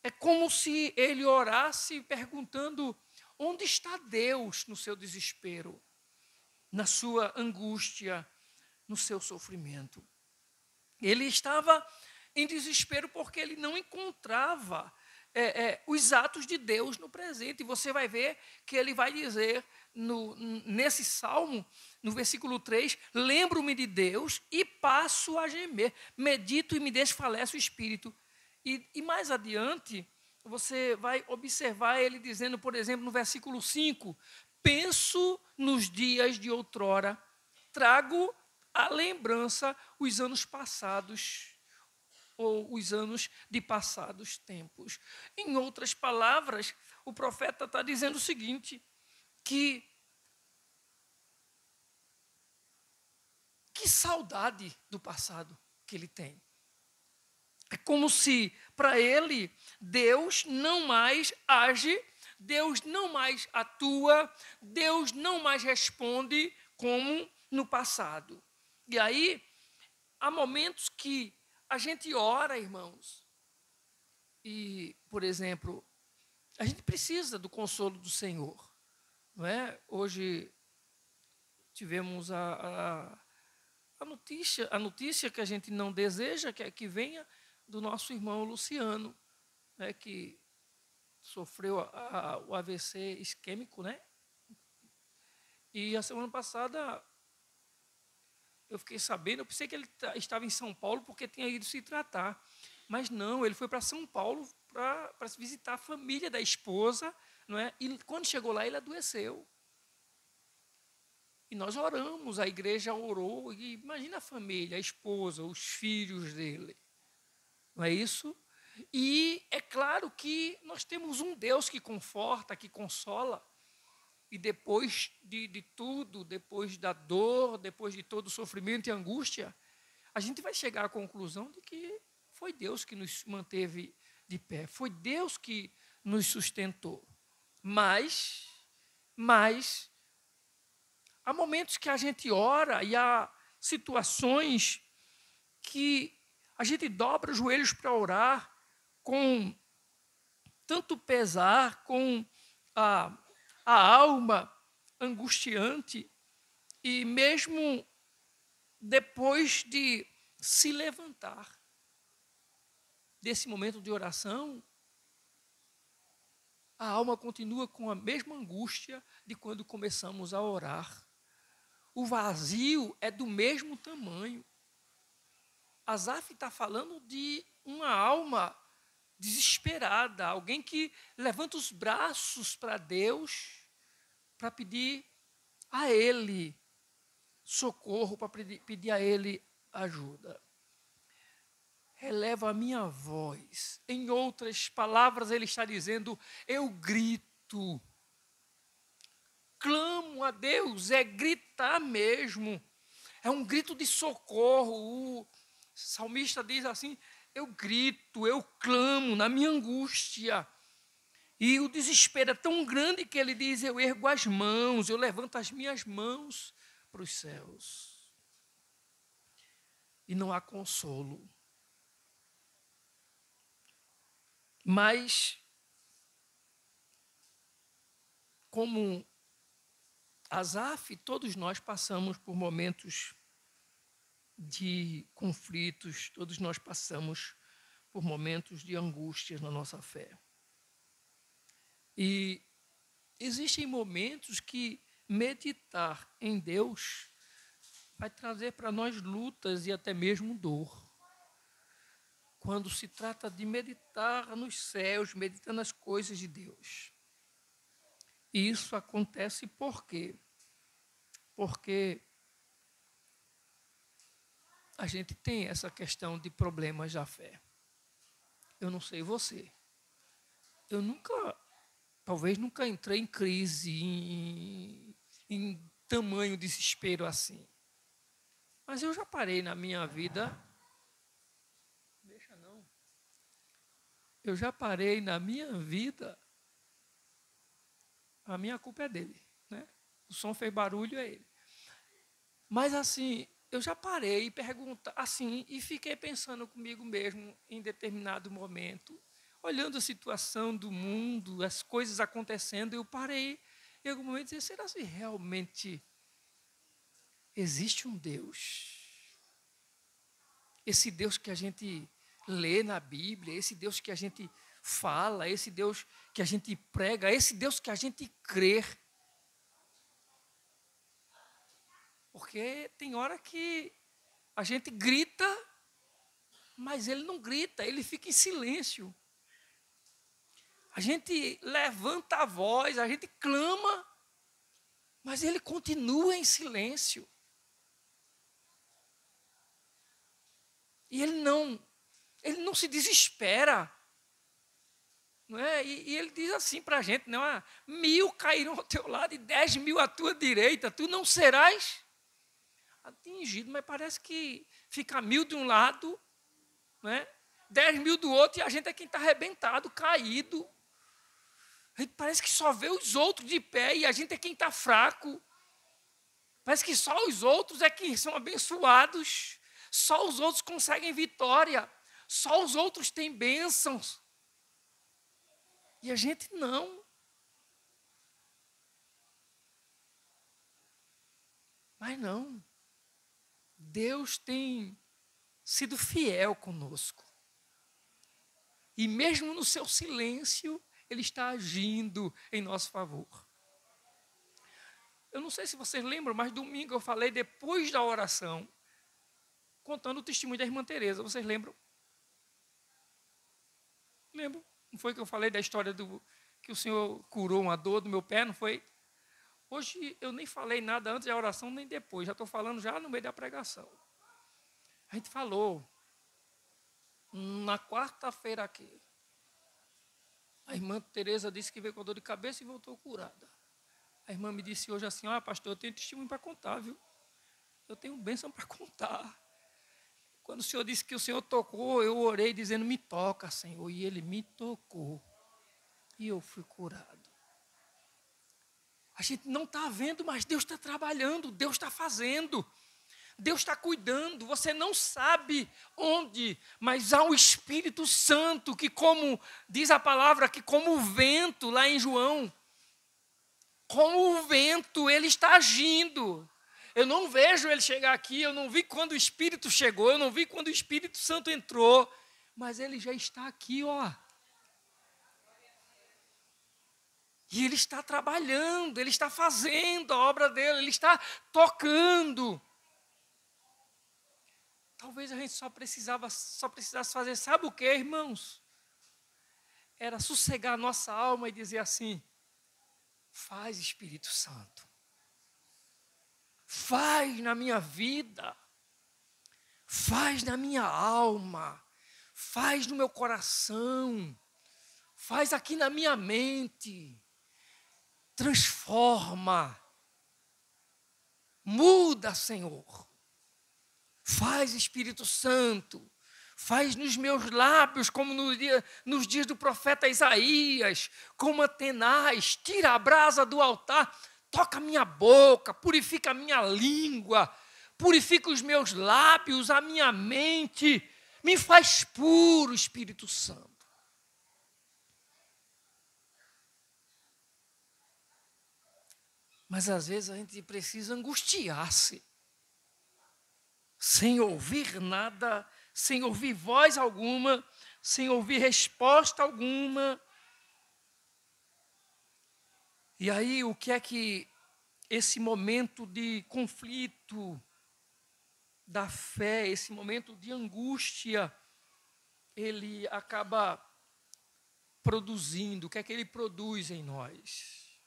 É como se ele orasse perguntando, onde está Deus no seu desespero, na sua angústia, no seu sofrimento? Ele estava em desespero porque ele não encontrava os atos de Deus no presente. E você vai ver que ele vai dizer, nesse salmo, no versículo 3, lembro-me de Deus e passo a gemer, medito e me desfalece o espírito. E mais adiante, você vai observar ele dizendo, por exemplo, no versículo 5, penso nos dias de outrora, trago à lembrança os anos passados, ou os anos de passados tempos. Em outras palavras, o profeta está dizendo o seguinte, que saudade do passado que ele tem. É como se, para ele, Deus não mais age, Deus não mais atua, Deus não mais responde como no passado. E aí, há momentos que a gente ora, irmãos, e, por exemplo, a gente precisa do consolo do Senhor, não é? Hoje tivemos a notícia que a gente não deseja que venha do nosso irmão Luciano, né, que sofreu o AVC isquêmico, né? E a semana passada eu fiquei sabendo, eu pensei que ele estava em São Paulo porque tinha ido se tratar. Mas não, ele foi para São Paulo para visitar a família da esposa, não é? E quando chegou lá, ele adoeceu. E nós oramos, a igreja orou, e imagina a família, a esposa, os filhos dele. Não é isso? E é claro que nós temos um Deus que conforta, que consola. E depois de tudo, depois da dor, depois de todo o sofrimento e angústia, a gente vai chegar à conclusão de que foi Deus que nos manteve de pé, foi Deus que nos sustentou. Mas há momentos que a gente ora e há situações que a gente dobra os joelhos para orar com tanto pesar, com a alma angustiante, e mesmo depois de se levantar desse momento de oração, a alma continua com a mesma angústia de quando começamos a orar. O vazio é do mesmo tamanho. Asaf está falando de uma alma desesperada, alguém que levanta os braços para Deus, para pedir a Ele socorro, para pedir a Ele ajuda. Eleva a minha voz. Em outras palavras, ele está dizendo, eu grito. Clamo a Deus, é gritar mesmo. É um grito de socorro. salmista diz assim: eu grito, eu clamo na minha angústia. E o desespero é tão grande que ele diz: eu ergo as mãos, eu levanto as minhas mãos para os céus. E não há consolo. Mas, como Asaf, todos nós passamos por momentos de conflitos, todos nós passamos por momentos de angústias na nossa fé. E existem momentos que meditar em Deus vai trazer para nós lutas e até mesmo dor. Quando se trata de meditar nos céus, meditar nas coisas de Deus. E isso acontece por quê? Porque a gente tem essa questão de problemas da fé. Eu não sei você. Eu talvez nunca entrei em crise, em tamanho desespero assim. Mas eu já parei na minha vida. Deixa não. Eu já parei na minha vida. A minha culpa é dele, né? O som fez barulho, é ele. Mas assim, eu já parei e perguntar assim, e fiquei pensando comigo mesmo em determinado momento, olhando a situação do mundo, as coisas acontecendo, eu parei em algum momento e disse: será que realmente existe um Deus? Esse Deus que a gente lê na Bíblia, esse Deus que a gente fala, esse Deus que a gente prega, esse Deus que a gente crê. Porque tem hora que a gente grita, mas ele não grita, ele fica em silêncio. A gente levanta a voz, a gente clama, mas ele continua em silêncio. E ele não se desespera. Não é? E ele diz assim para a gente: não, 1000 cairão ao teu lado e 10.000 à tua direita, tu não serás atingido. Mas parece que fica 1000 de um lado, não é? 10.000 do outro, e a gente é quem está arrebentado, caído. A gente parece que só vê os outros de pé e a gente é quem está fraco. Parece que só os outros é que são abençoados, só os outros conseguem vitória, só os outros têm bênçãos. E a gente não. Mas não. Deus tem sido fiel conosco. E mesmo no seu silêncio, Ele está agindo em nosso favor. Eu não sei se vocês lembram, mas domingo eu falei, depois da oração, contando o testemunho da irmã Teresa. Vocês lembram? Lembram? Não foi que eu falei da história que o Senhor curou uma dor do meu pé, não foi? Hoje eu nem falei nada antes da oração, nem depois. Já estou falando já no meio da pregação. A gente falou na quarta-feira aqui. A irmã Teresa disse que veio com dor de cabeça e voltou curada. A irmã me disse hoje assim: pastor, eu tenho testemunho para contar, viu? Eu tenho bênção para contar. Quando o Senhor disse que o Senhor tocou, eu orei dizendo: me toca, Senhor. E Ele me tocou. E eu fui curado. A gente não está vendo, mas Deus está trabalhando, Deus está fazendo. Deus está cuidando. Você não sabe onde, mas há um Espírito Santo que, como diz a palavra, que como o vento lá em João, como o vento, Ele está agindo. Eu não vejo Ele chegar aqui, eu não vi quando o Espírito chegou, eu não vi quando o Espírito Santo entrou, mas Ele já está aqui, ó. E Ele está trabalhando, Ele está fazendo a obra dEle, Ele está tocando. Talvez a gente só precisasse fazer, sabe o que, irmãos? Era sossegar a nossa alma e dizer assim: faz, Espírito Santo. Faz na minha vida. Faz na minha alma. Faz no meu coração. Faz aqui na minha mente. Transforma. Muda, Senhor. Faz, Espírito Santo, faz nos meus lábios, como nos dias do profeta Isaías, como Atenaz, tira a brasa do altar, toca a minha boca, purifica a minha língua, purifica os meus lábios, a minha mente, me faz puro, Espírito Santo. Mas às vezes a gente precisa angustiar-se, sem ouvir nada, sem ouvir voz alguma, sem ouvir resposta alguma. E aí o que é que esse momento de conflito da fé, esse momento de angústia, ele acaba produzindo? O que é que ele produz em nós?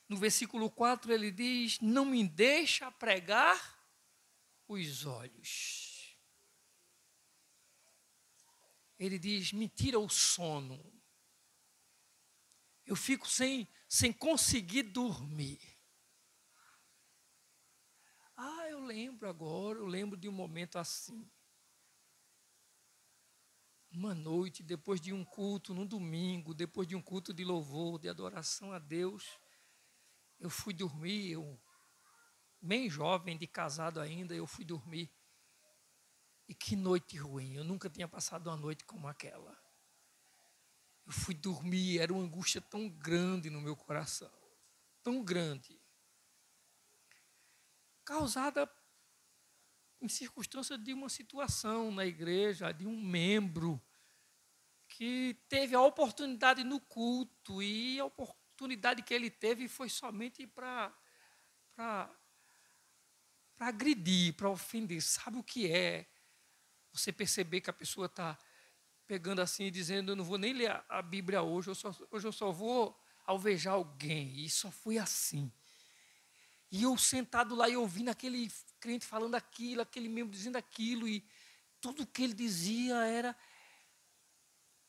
No versículo 4 ele diz: não me deixa pregar os olhos. Ele diz: me tira o sono. Eu fico sem conseguir dormir. Eu lembro de um momento assim. Uma noite, depois de um culto, num domingo, depois de um culto de louvor, de adoração a Deus, eu fui dormir, eu, bem jovem, de casado ainda, eu fui dormir. E que noite ruim, eu nunca tinha passado uma noite como aquela. Eu fui dormir, era uma angústia tão grande no meu coração, tão grande, causada em circunstância de uma situação na igreja, de um membro que teve a oportunidade no culto, e a oportunidade que ele teve foi somente para agredir, para ofender. Sabe o que é você perceber que a pessoa está pegando assim e dizendo: eu não vou nem ler a Bíblia hoje eu só vou alvejar alguém. E só foi assim. E eu sentado lá e ouvindo aquele crente falando aquilo, aquele membro dizendo aquilo, e tudo que ele dizia era...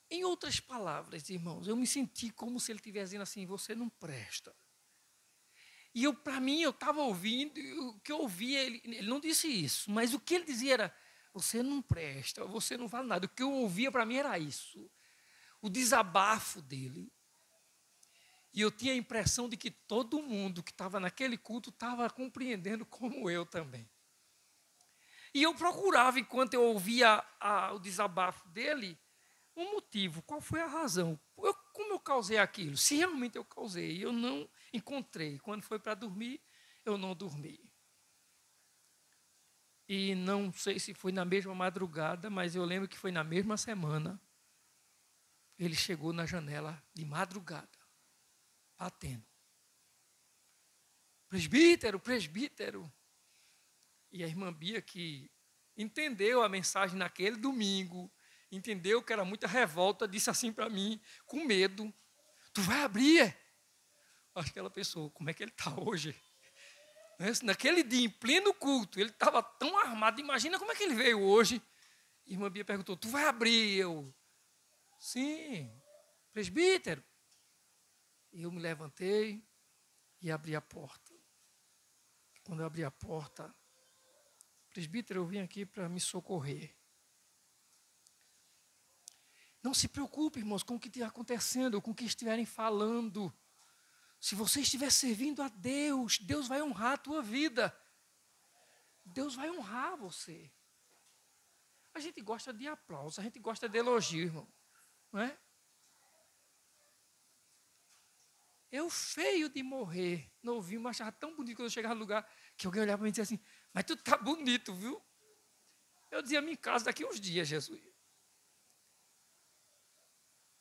Em outras palavras, irmãos, eu me senti como se ele estivesse dizendo assim: você não presta. E para mim, eu estava ouvindo, o que eu ouvia, ele não disse isso, mas o que ele dizia era: você não presta, você não vale nada. O que eu ouvia para mim era isso, o desabafo dele. E eu tinha a impressão de que todo mundo que estava naquele culto estava compreendendo como eu também. E eu procurava, enquanto eu ouvia o desabafo dele, um motivo, qual foi a razão? Como eu causei aquilo? Se realmente eu causei, eu não encontrei. Quando foi para dormir, eu não dormi. E não sei se foi na mesma madrugada, mas eu lembro que foi na mesma semana. Ele chegou na janela de madrugada, batendo. Presbítero, presbítero. E a irmã Bia, que entendeu a mensagem naquele domingo, entendeu que era muita revolta, disse assim para mim, com medo: tu vai abrir? Acho que ela pensou: como é que ele está hoje? Naquele dia, em pleno culto, ele estava tão armado, imagina como é que ele veio hoje. A irmã Bia perguntou: tu vai abrir? Eu: sim, presbítero. E eu me levantei e abri a porta. Quando eu abri a porta: presbítero, eu vim aqui para me socorrer. Não se preocupe, irmãos, com o que estiver acontecendo, com o que estiverem falando. Se você estiver servindo a Deus, Deus vai honrar a tua vida. Deus vai honrar você. A gente gosta de aplauso, a gente gosta de elogio, irmão. Não é? Eu, feio de morrer, novinho, mas achava tão bonito quando eu chegava no lugar, que alguém olhava para mim e dizia assim: mas tu tá bonito, viu? Eu dizia: me caso daqui uns dias, Jesus.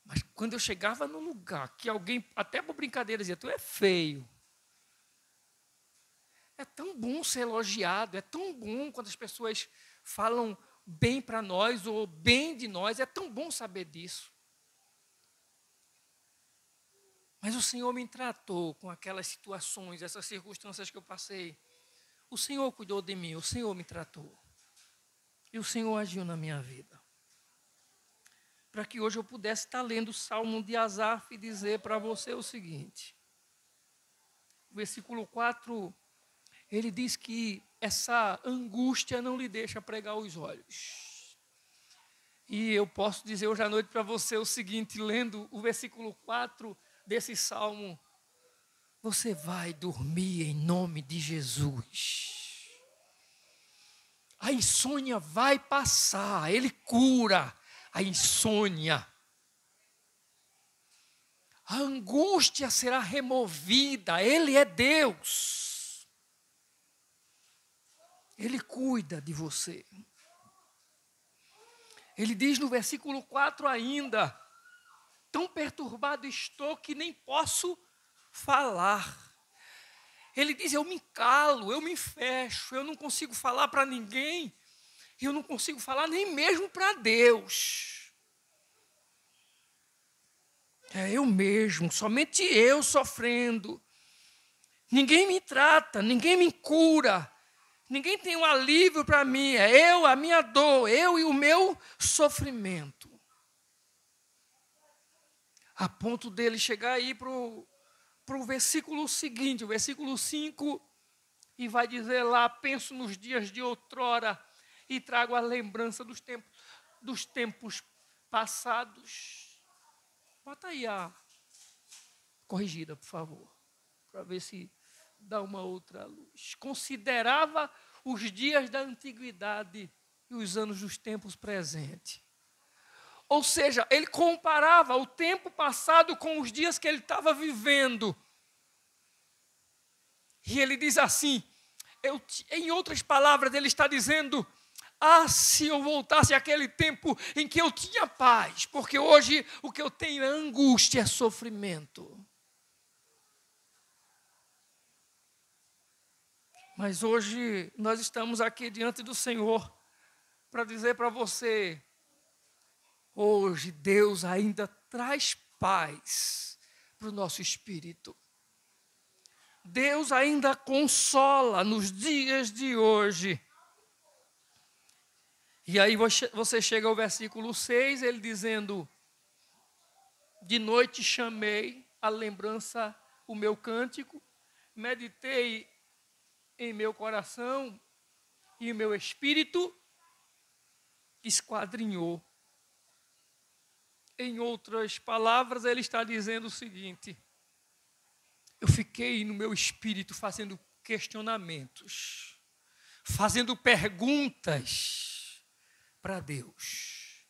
Mas quando eu chegava num lugar que alguém, até por brincadeira, dizia: tu é feio. É tão bom ser elogiado, é tão bom quando as pessoas falam bem para nós ou bem de nós, é tão bom saber disso. Mas o Senhor me tratou com aquelas situações, essas circunstâncias que eu passei. O Senhor cuidou de mim, o Senhor me tratou. E o Senhor agiu na minha vida. Para que hoje eu pudesse estar lendo o Salmo de Asaf e dizer para você o seguinte. O versículo 4, ele diz que essa angústia não lhe deixa pregar os olhos. E eu posso dizer hoje à noite para você o seguinte, lendo o versículo 4 desse salmo: você vai dormir em nome de Jesus. A insônia vai passar, Ele cura a insônia. A angústia será removida, Ele é Deus. Ele cuida de você. Ele diz no versículo 4 ainda: tão perturbado estou que nem posso falar. Ele diz: eu me calo, eu me fecho, eu não consigo falar para ninguém, eu não consigo falar nem mesmo para Deus. É eu mesmo, somente eu sofrendo. Ninguém me trata, ninguém me cura, ninguém tem um alívio para mim. É eu, a minha dor, eu e o meu sofrimento. A ponto dele chegar aí para o versículo seguinte, o versículo 5, e vai dizer lá: penso nos dias de outrora e trago a lembrança dos tempos passados. Bota aí a corrigida, por favor, para ver se dá uma outra luz. Considerava os dias da antiguidade e os anos dos tempos presentes. Ou seja, ele comparava o tempo passado com os dias que ele estava vivendo. E ele diz assim, em outras palavras, ele está dizendo: ah, se eu voltasse àquele tempo em que eu tinha paz, porque hoje o que eu tenho é angústia, é sofrimento. Mas hoje nós estamos aqui diante do Senhor para dizer para você: hoje Deus ainda traz paz para o nosso espírito. Deus ainda consola nos dias de hoje. E aí você chega ao versículo 6, ele dizendo: de noite chamei à lembrança o meu cântico, meditei em meu coração e o meu espírito esquadrinhou. Em outras palavras, ele está dizendo o seguinte: eu fiquei no meu espírito fazendo questionamentos, fazendo perguntas para Deus.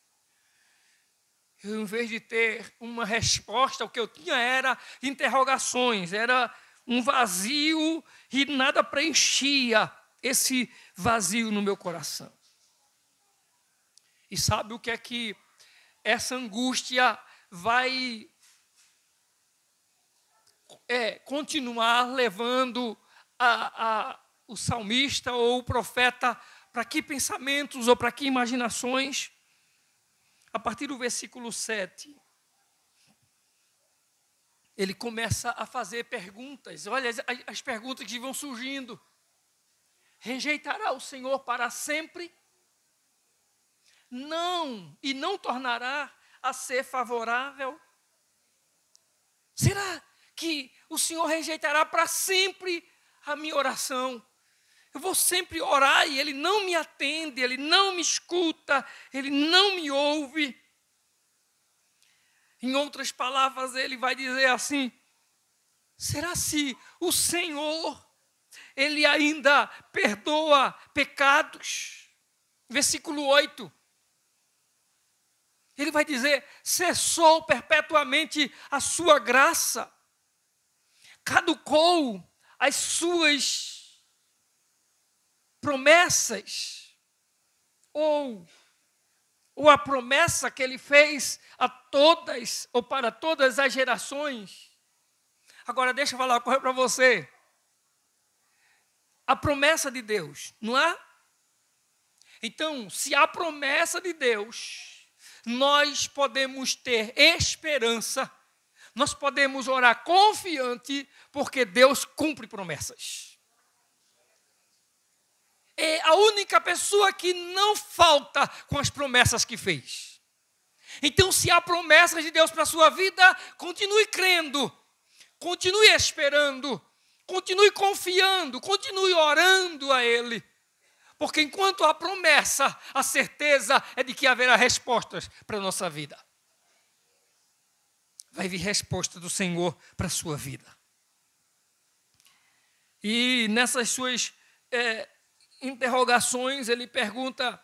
Eu, em vez de ter uma resposta, o que eu tinha era interrogações, era um vazio e nada preenchia esse vazio no meu coração. E sabe o que é que essa angústia vai continuar levando o salmista ou o profeta para que pensamentos ou para que imaginações? A partir do versículo 7, ele começa a fazer perguntas. Olha as perguntas que vão surgindo. Rejeitará o Senhor para sempre? Não, e não tornará a ser favorável? Será que o Senhor rejeitará para sempre a minha oração? Eu vou sempre orar e Ele não me atende, Ele não me escuta, Ele não me ouve. Em outras palavras, ele vai dizer assim: será se o Senhor, Ele ainda perdoa pecados? Versículo 8. Ele vai dizer: cessou perpetuamente a sua graça, caducou as suas promessas, ou a promessa que ele fez a todas, ou para todas as gerações. Agora deixa eu falar uma coisa para você. A promessa de Deus, não é? Então, se há promessa de Deus, nós podemos ter esperança, nós podemos orar confiante, porque Deus cumpre promessas. É a única pessoa que não falta com as promessas que fez. Então, se há promessas de Deus para a sua vida, continue crendo, continue esperando, Continue confiando, continue orando a Ele. Porque enquanto há promessa, a certeza é de que haverá respostas para a nossa vida. Vai vir resposta do Senhor para a sua vida. E nessas suas interrogações, ele pergunta: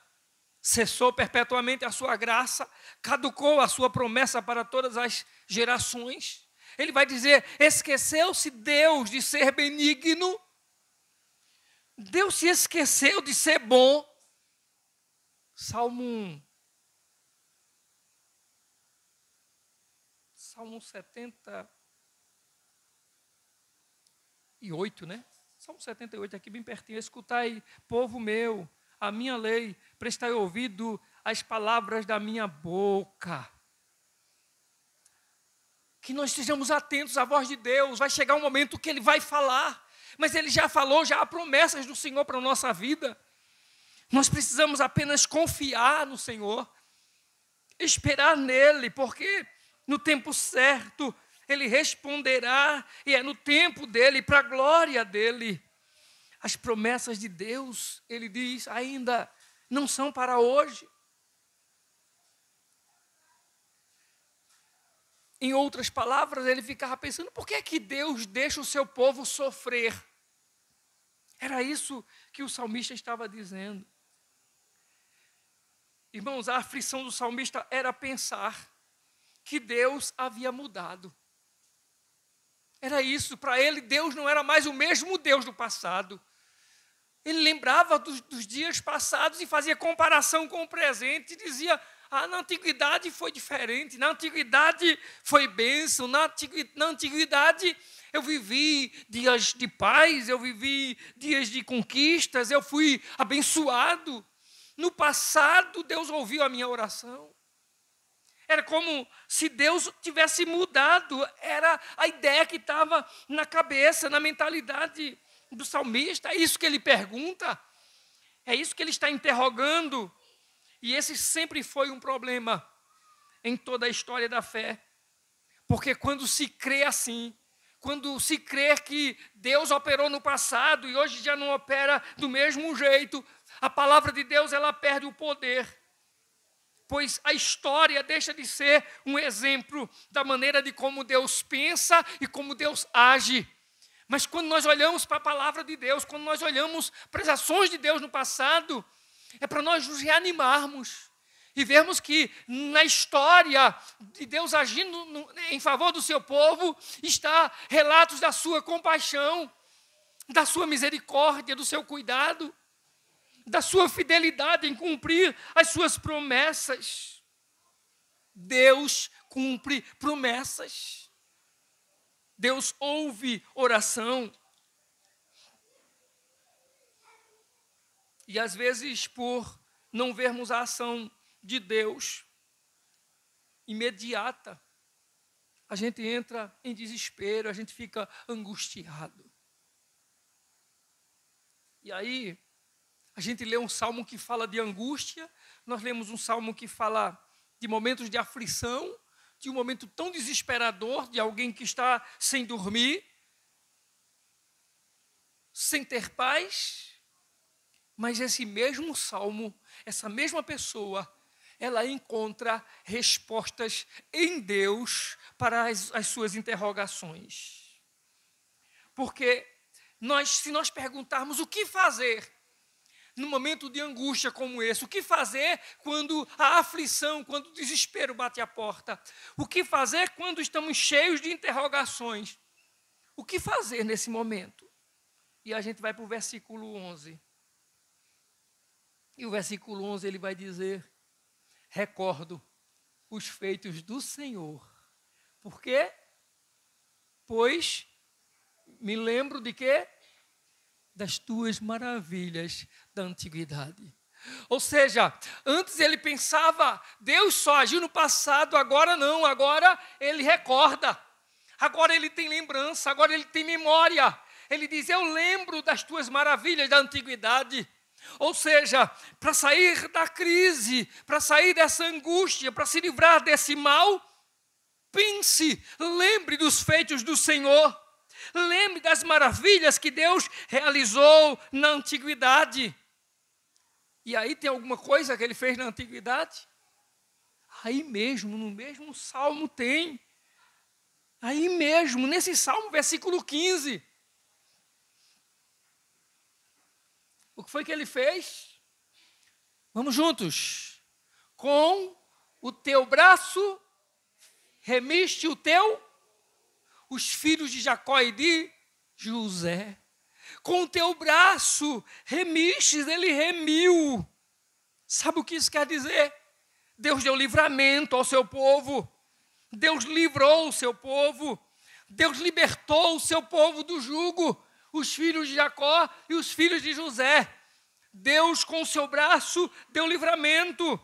cessou perpetuamente a sua graça? Caducou a sua promessa para todas as gerações? Ele vai dizer: esqueceu-se Deus de ser benigno? Deus se esqueceu de ser bom? Salmo 1. Salmo 78, né? Salmo 78, aqui bem pertinho. Escutai, povo meu, a minha lei, prestai ouvido às palavras da minha boca. Que nós estejamos atentos à voz de Deus. Vai chegar um momento que Ele vai falar. Mas Ele já falou, já há promessas do Senhor para a nossa vida. Nós precisamos apenas confiar no Senhor. Esperar nele, porque no tempo certo Ele responderá. E é no tempo dele, para a glória dele. As promessas de Deus, Ele diz, ainda não são para hoje. Em outras palavras, ele ficava pensando: por que é que Deus deixa o seu povo sofrer? Era isso que o salmista estava dizendo. Irmãos, a aflição do salmista era pensar que Deus havia mudado. Era isso, para ele Deus não era mais o mesmo Deus do passado. Ele lembrava dos dias passados e fazia comparação com o presente e dizia: na antiguidade foi diferente, na antiguidade foi bênção, na antiguidade eu vivi dias de paz, eu vivi dias de conquistas, eu fui abençoado. No passado, Deus ouviu a minha oração. Era como se Deus tivesse mudado, era a ideia que estava na cabeça, na mentalidade do salmista. É isso que ele pergunta, é isso que ele está interrogando. E esse sempre foi um problema em toda a história da fé. Porque quando se crê assim, quando se crê que Deus operou no passado e hoje já não opera do mesmo jeito, a palavra de Deus ela perde o poder. Pois a história deixa de ser um exemplo da maneira de como Deus pensa e como Deus age. Mas quando nós olhamos para a palavra de Deus, quando nós olhamos para as ações de Deus no passado, é para nós nos reanimarmos e vermos que na história de Deus agindo em favor do seu povo, está relatos da sua compaixão, da sua misericórdia, do seu cuidado, da sua fidelidade em cumprir as suas promessas. Deus cumpre promessas. Deus ouve oração. E às vezes, por não vermos a ação de Deus imediata, a gente entra em desespero, a gente fica angustiado. E aí, a gente lê um salmo que fala de angústia, nós lemos um salmo que fala de momentos de aflição, de um momento tão desesperador, de alguém que está sem dormir, sem ter paz. Mas esse mesmo salmo, essa mesma pessoa, ela encontra respostas em Deus para as suas interrogações. Porque se nós perguntarmos o que fazer num momento de angústia como esse, o que fazer quando a aflição, quando o desespero bate à porta, o que fazer quando estamos cheios de interrogações, o que fazer nesse momento? E a gente vai para o versículo 11. E o versículo 11 ele vai dizer: recordo os feitos do Senhor. Por quê? Pois me lembro de quê? Das tuas maravilhas da antiguidade. Ou seja, antes ele pensava, Deus só agiu no passado, agora não, agora ele recorda. Agora ele tem lembrança, agora ele tem memória. Ele diz: eu lembro das tuas maravilhas da antiguidade. Ou seja, para sair da crise, para sair dessa angústia, para se livrar desse mal, pense, lembre dos feitos do Senhor. Lembre das maravilhas que Deus realizou na antiguidade. E aí tem alguma coisa que ele fez na antiguidade? Aí mesmo, no mesmo salmo tem. Aí mesmo, nesse salmo, versículo 15. O que foi que ele fez? Vamos juntos. Com o teu braço remiste os filhos de Jacó e de José. Com o teu braço remistes, ele remiu. Sabe o que isso quer dizer? Deus deu livramento ao seu povo. Deus livrou o seu povo. Deus libertou o seu povo do jugo. Os filhos de Jacó e os filhos de José. Deus, com o seu braço, deu livramento.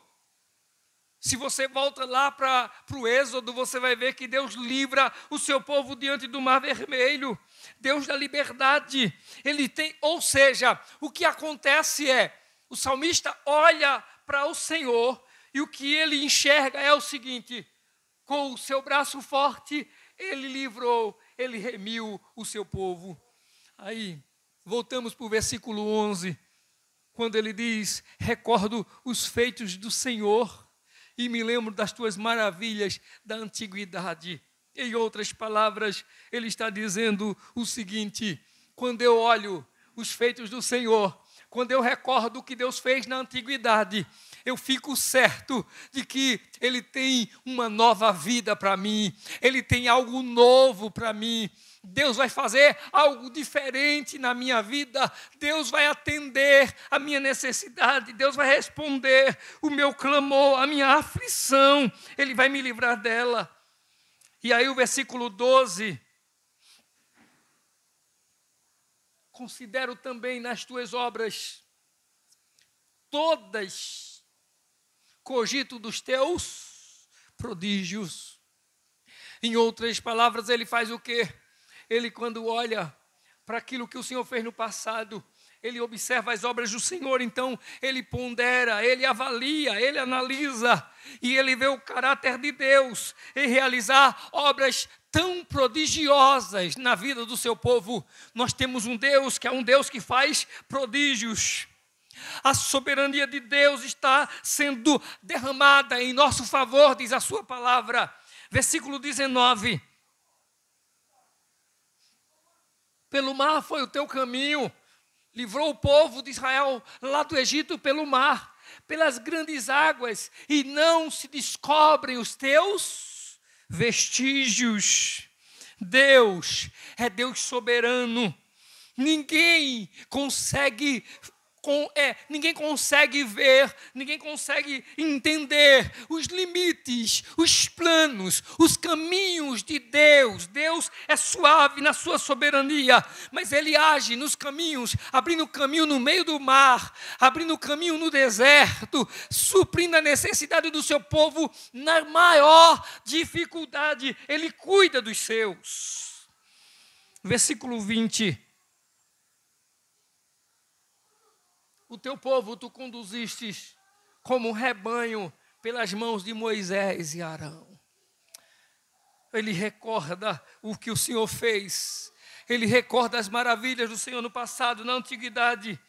Se você volta lá para o Êxodo, você vai ver que Deus livra o seu povo diante do Mar Vermelho. Deus da liberdade. Ele tem, ou seja, o que acontece é, o salmista olha para o Senhor e o que ele enxerga é o seguinte: com o seu braço forte, ele livrou, ele remiu o seu povo. Aí, voltamos para o versículo 11, quando ele diz: recordo os feitos do Senhor e me lembro das tuas maravilhas da antiguidade. Em outras palavras, ele está dizendo o seguinte: quando eu olho os feitos do Senhor, quando eu recordo o que Deus fez na antiguidade, eu fico certo de que Ele tem uma nova vida para mim, Ele tem algo novo para mim. Deus vai fazer algo diferente na minha vida, Deus vai atender a minha necessidade, Deus vai responder o meu clamor, a minha aflição, Ele vai me livrar dela. E aí o versículo 12, considero também nas tuas obras todas, cogito dos teus prodígios. Em outras palavras, ele faz o quê? Ele, quando olha para aquilo que o Senhor fez no passado, ele observa as obras do Senhor, então ele pondera, ele avalia, ele analisa, e ele vê o caráter de Deus em realizar obras tão prodigiosas na vida do seu povo. Nós temos um Deus que é um Deus que faz prodígios. A soberania de Deus está sendo derramada em nosso favor, diz a sua palavra. Versículo 19. Pelo mar foi o teu caminho, livrou o povo de Israel lá do Egito pelo mar, pelas grandes águas, e não se descobrem os teus vestígios. Deus é Deus soberano. Ninguém consegue ver, ninguém consegue entender os limites, os planos, os caminhos de Deus. Deus é suave na sua soberania, mas Ele age nos caminhos, abrindo caminho no meio do mar, abrindo caminho no deserto, suprindo a necessidade do seu povo na maior dificuldade. Ele cuida dos seus. Versículo 20. O teu povo tu conduzistes como um rebanho pelas mãos de Moisés e Arão. Ele recorda o que o Senhor fez. Ele recorda as maravilhas do Senhor no passado, na antiguidade.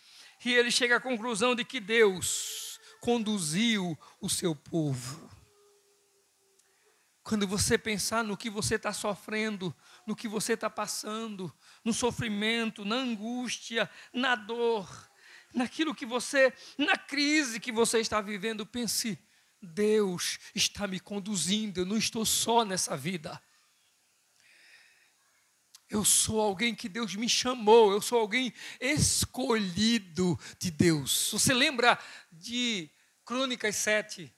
E ele chega à conclusão de que Deus conduziu o seu povo. Quando você pensar no que você está sofrendo, no que você está passando, no sofrimento, na angústia, na dor, naquilo que você, na crise que você está vivendo, pense: Deus está me conduzindo, eu não estou só nessa vida. Eu sou alguém que Deus me chamou, eu sou alguém escolhido de Deus. Você lembra de Crônicas 7?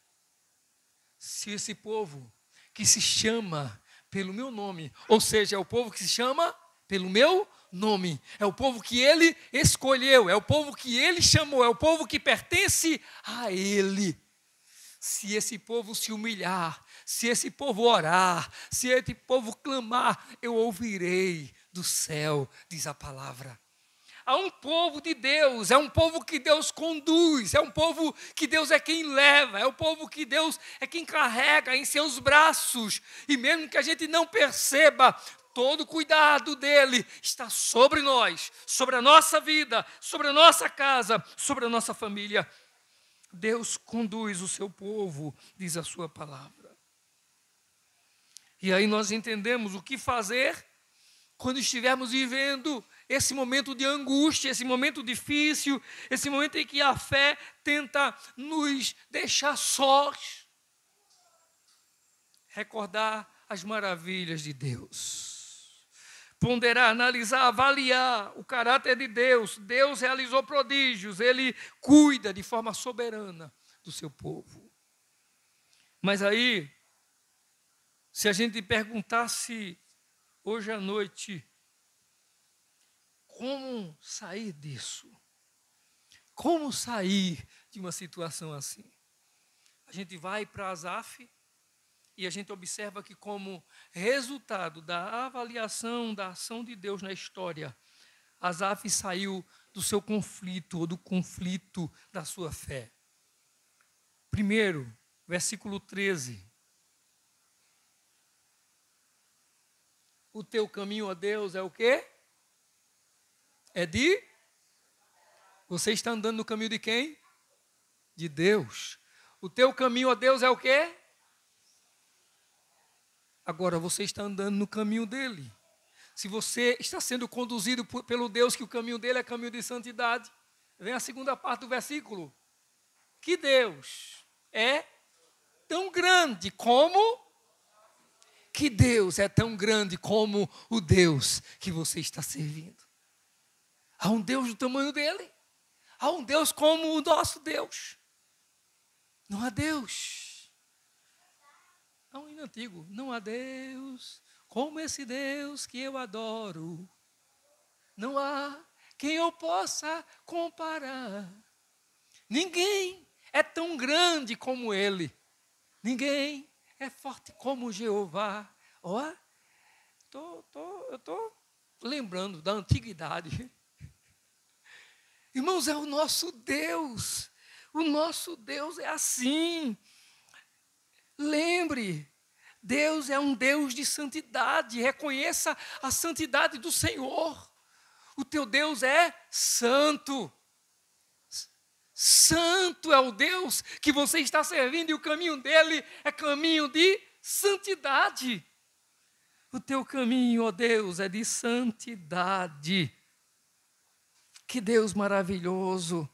Se esse povo que se chama pelo meu nome, ou seja, é o povo que se chama pelo meu nome, é o povo que Ele escolheu, é o povo que Ele chamou, é o povo que pertence a Ele. Se esse povo se humilhar, se esse povo orar, se esse povo clamar, eu ouvirei do céu, diz a palavra. Há um povo de Deus, é um povo que Deus conduz, é um povo que Deus é quem leva, é um povo que Deus é quem carrega em seus braços. E mesmo que a gente não perceba, todo o cuidado dele está sobre nós, sobre a nossa vida, sobre a nossa casa, sobre a nossa família. Deus conduz o seu povo, diz a sua palavra. E aí nós entendemos o que fazer quando estivermos vivendo esse momento de angústia, esse momento difícil, esse momento em que a fé tenta nos deixar sós. Recordar as maravilhas de Deus. Ponderar, analisar, avaliar o caráter de Deus. Deus realizou prodígios, Ele cuida de forma soberana do seu povo. Mas aí, se a gente perguntasse hoje à noite, como sair disso? Como sair de uma situação assim? A gente vai para Asaf e a gente observa que, como resultado da avaliação da ação de Deus na história, Asaf saiu do seu conflito, ou do conflito da sua fé. Primeiro, versículo 13. O teu caminho, ó Deus, é o quê? É de? Você está andando no caminho de quem? De Deus. O teu caminho, ó Deus, é o quê? Agora você está andando no caminho dele. Se você está sendo conduzido pelo Deus, que o caminho dele é caminho de santidade, vem a segunda parte do versículo. Que Deus é tão grande como... Que Deus é tão grande como o Deus que você está servindo. Há um Deus do tamanho dele. Há um Deus como o nosso Deus. Não há Deus. Há um hino antigo. Não há Deus como esse Deus que eu adoro. Não há quem eu possa comparar. Ninguém é tão grande como ele. Ninguém é forte como Jeová. Ó, eu estou lembrando da antiguidade. Irmãos, é o nosso Deus. O nosso Deus é assim. Lembre, Deus é um Deus de santidade. Reconheça a santidade do Senhor. O teu Deus é santo. Santo é o Deus que você está servindo e o caminho dele é caminho de santidade. O teu caminho, ó Deus, é de santidade. Que Deus maravilhoso.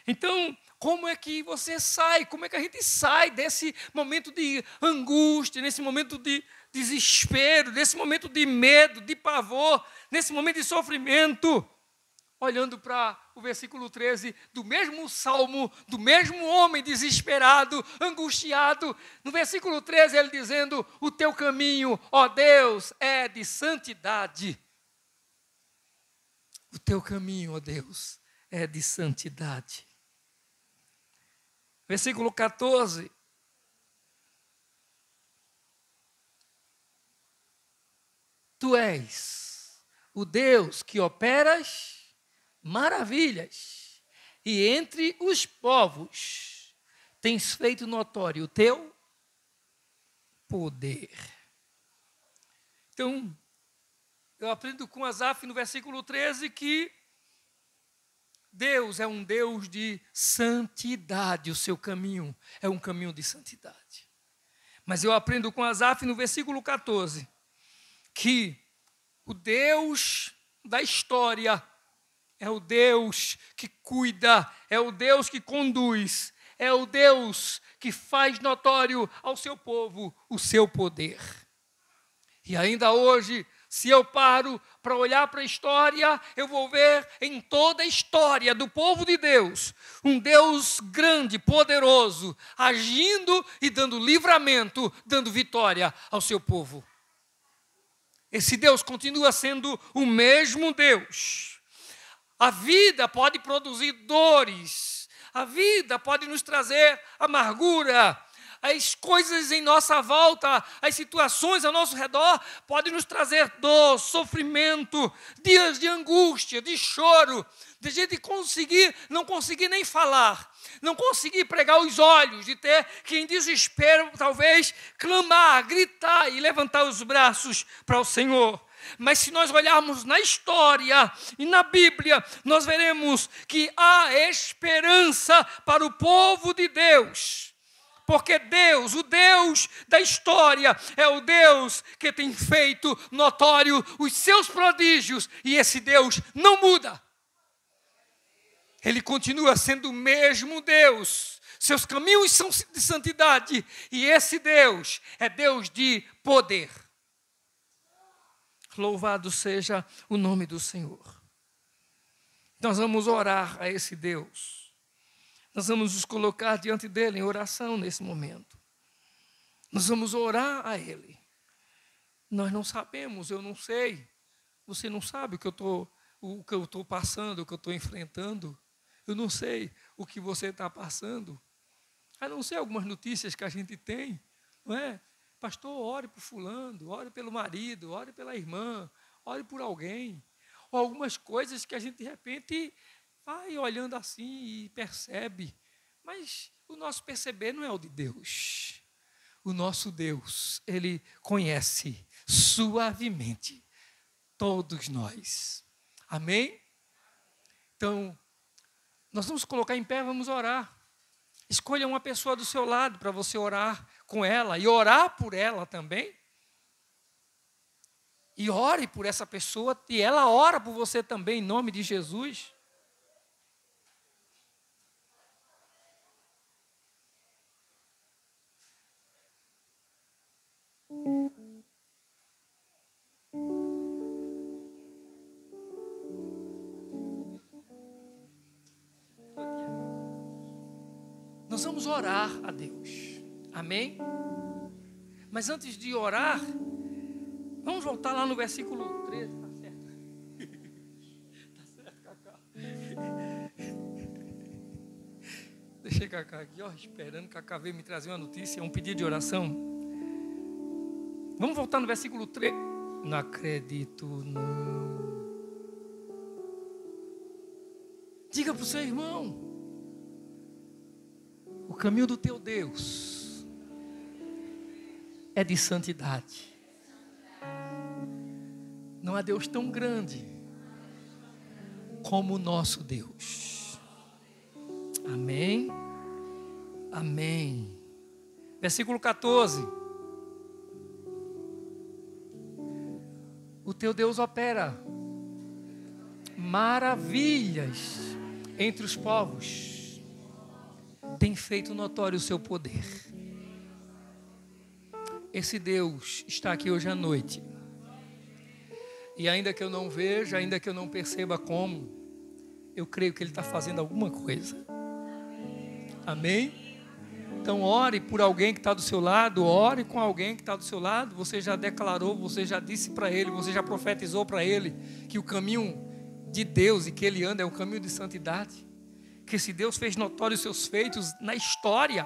Então, como é que você sai? Como é que a gente sai desse momento de angústia, nesse momento de desespero, nesse momento de medo, de pavor, nesse momento de sofrimento? Olhando para o versículo 13 do mesmo salmo, do mesmo homem desesperado, angustiado. No versículo 13 ele dizendo, o teu caminho, ó Deus, é de santidade. O teu caminho, ó Deus, é de santidade. Versículo 14. Tu és o Deus que operas maravilhas, e entre os povos tens feito notório o teu poder. Então, eu aprendo com Asaf no versículo 13 que Deus é um Deus de santidade, o seu caminho é um caminho de santidade. Mas eu aprendo com Asaf no versículo 14 que o Deus da história é o Deus que cuida, é o Deus que conduz, é o Deus que faz notório ao seu povo o seu poder. E ainda hoje, se eu paro para olhar para a história, eu vou ver em toda a história do povo de Deus, um Deus grande, poderoso, agindo e dando livramento, dando vitória ao seu povo. Esse Deus continua sendo o mesmo Deus. A vida pode produzir dores, a vida pode nos trazer amargura, as coisas em nossa volta, as situações ao nosso redor podem nos trazer dor, sofrimento, dias de angústia, de choro, de gente não conseguir nem falar, não conseguir pregar os olhos, de ter que em desespero talvez clamar, gritar e levantar os braços para o Senhor. Mas se nós olharmos na história e na Bíblia, nós veremos que há esperança para o povo de Deus. Porque Deus, o Deus da história, é o Deus que tem feito notório os seus prodígios. E esse Deus não muda. Ele continua sendo o mesmo Deus. Seus caminhos são de santidade. E esse Deus é Deus de poder. Louvado seja o nome do Senhor. Nós vamos orar a esse Deus. Nós vamos nos colocar diante dele em oração nesse momento. Nós vamos orar a ele. Nós não sabemos, eu não sei. Você não sabe o que eu estou passando, o que eu estou enfrentando. Eu não sei o que você está passando. A não ser algumas notícias que a gente tem, não é? Pastor, ore por fulano, ore pelo marido, ore pela irmã, ore por alguém. Ou algumas coisas que a gente, de repente, vai olhando assim e percebe. Mas o nosso perceber não é o de Deus. O nosso Deus, Ele conhece suavemente todos nós. Amém? Então, nós vamos colocar em pé, vamos orar. Escolha uma pessoa do seu lado para você orar com ela e orar por ela também. E ore por essa pessoa e ela ora por você também, em nome de Jesus. Nós vamos orar a Deus. Amém? Mas antes de orar, vamos voltar lá no versículo 13. Está certo? Está certo, Cacá. Deixei Cacá aqui, ó, esperando. Cacá veio me trazer uma notícia, um pedido de oração. Vamos voltar no versículo 3. Não acredito, não. Diga para o seu irmão. O caminho do teu Deus é de santidade. Não há Deus tão grande como o nosso Deus. Amém? Amém. Versículo 14. O teu Deus opera maravilhas entre os povos. Tem feito notório o seu poder. Esse Deus está aqui hoje à noite. E ainda que eu não veja, ainda que eu não perceba como, eu creio que Ele está fazendo alguma coisa. Amém? Então ore por alguém que está do seu lado, ore com alguém que está do seu lado. Você já declarou, você já disse para ele, você já profetizou para ele que o caminho de Deus e que ele anda é um caminho de santidade. Que esse Deus fez notórios os seus feitos na história.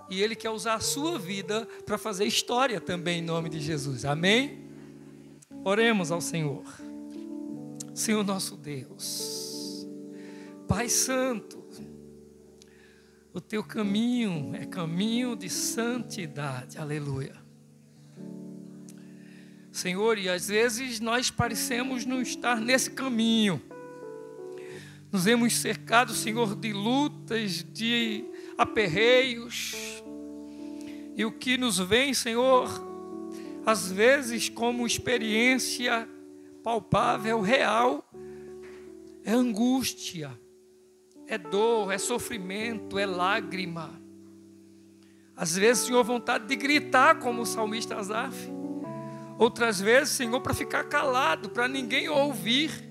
E Ele quer usar a sua vida para fazer história também em nome de Jesus. Amém? Oremos ao Senhor. Senhor nosso Deus, Pai Santo, o Teu caminho é caminho de santidade. Aleluia. Senhor, e às vezes nós parecemos não estar nesse caminho. Nos vemos cercados, Senhor, de lutas, de aperreios. E o que nos vem, Senhor, às vezes como experiência palpável, real, é angústia, é dor, é sofrimento, é lágrima. Às vezes, Senhor, vontade de gritar como o salmista Asaf. Outras vezes, Senhor, para ficar calado, para ninguém ouvir.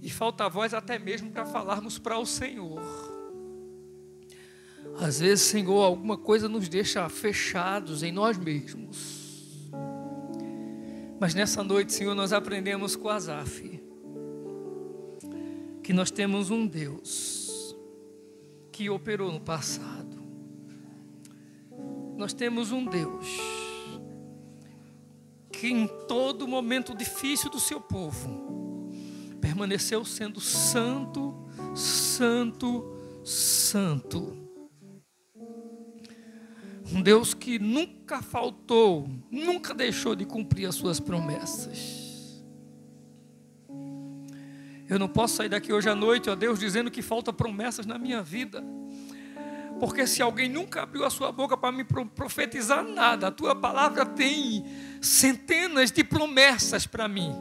E falta voz até mesmo para falarmos para o Senhor. Às vezes, Senhor, alguma coisa nos deixa fechados em nós mesmos. Mas nessa noite, Senhor, nós aprendemos com Asaf que nós temos um Deus que operou no passado. Nós temos um Deus que em todo momento difícil do seu povo permaneceu sendo santo, santo, santo. Um Deus que nunca faltou, nunca deixou de cumprir as suas promessas. Eu não posso sair daqui hoje à noite, ó Deus, dizendo que falta promessas na minha vida. Porque se alguém nunca abriu a sua boca para me profetizar nada, a tua palavra tem centenas de promessas para mim.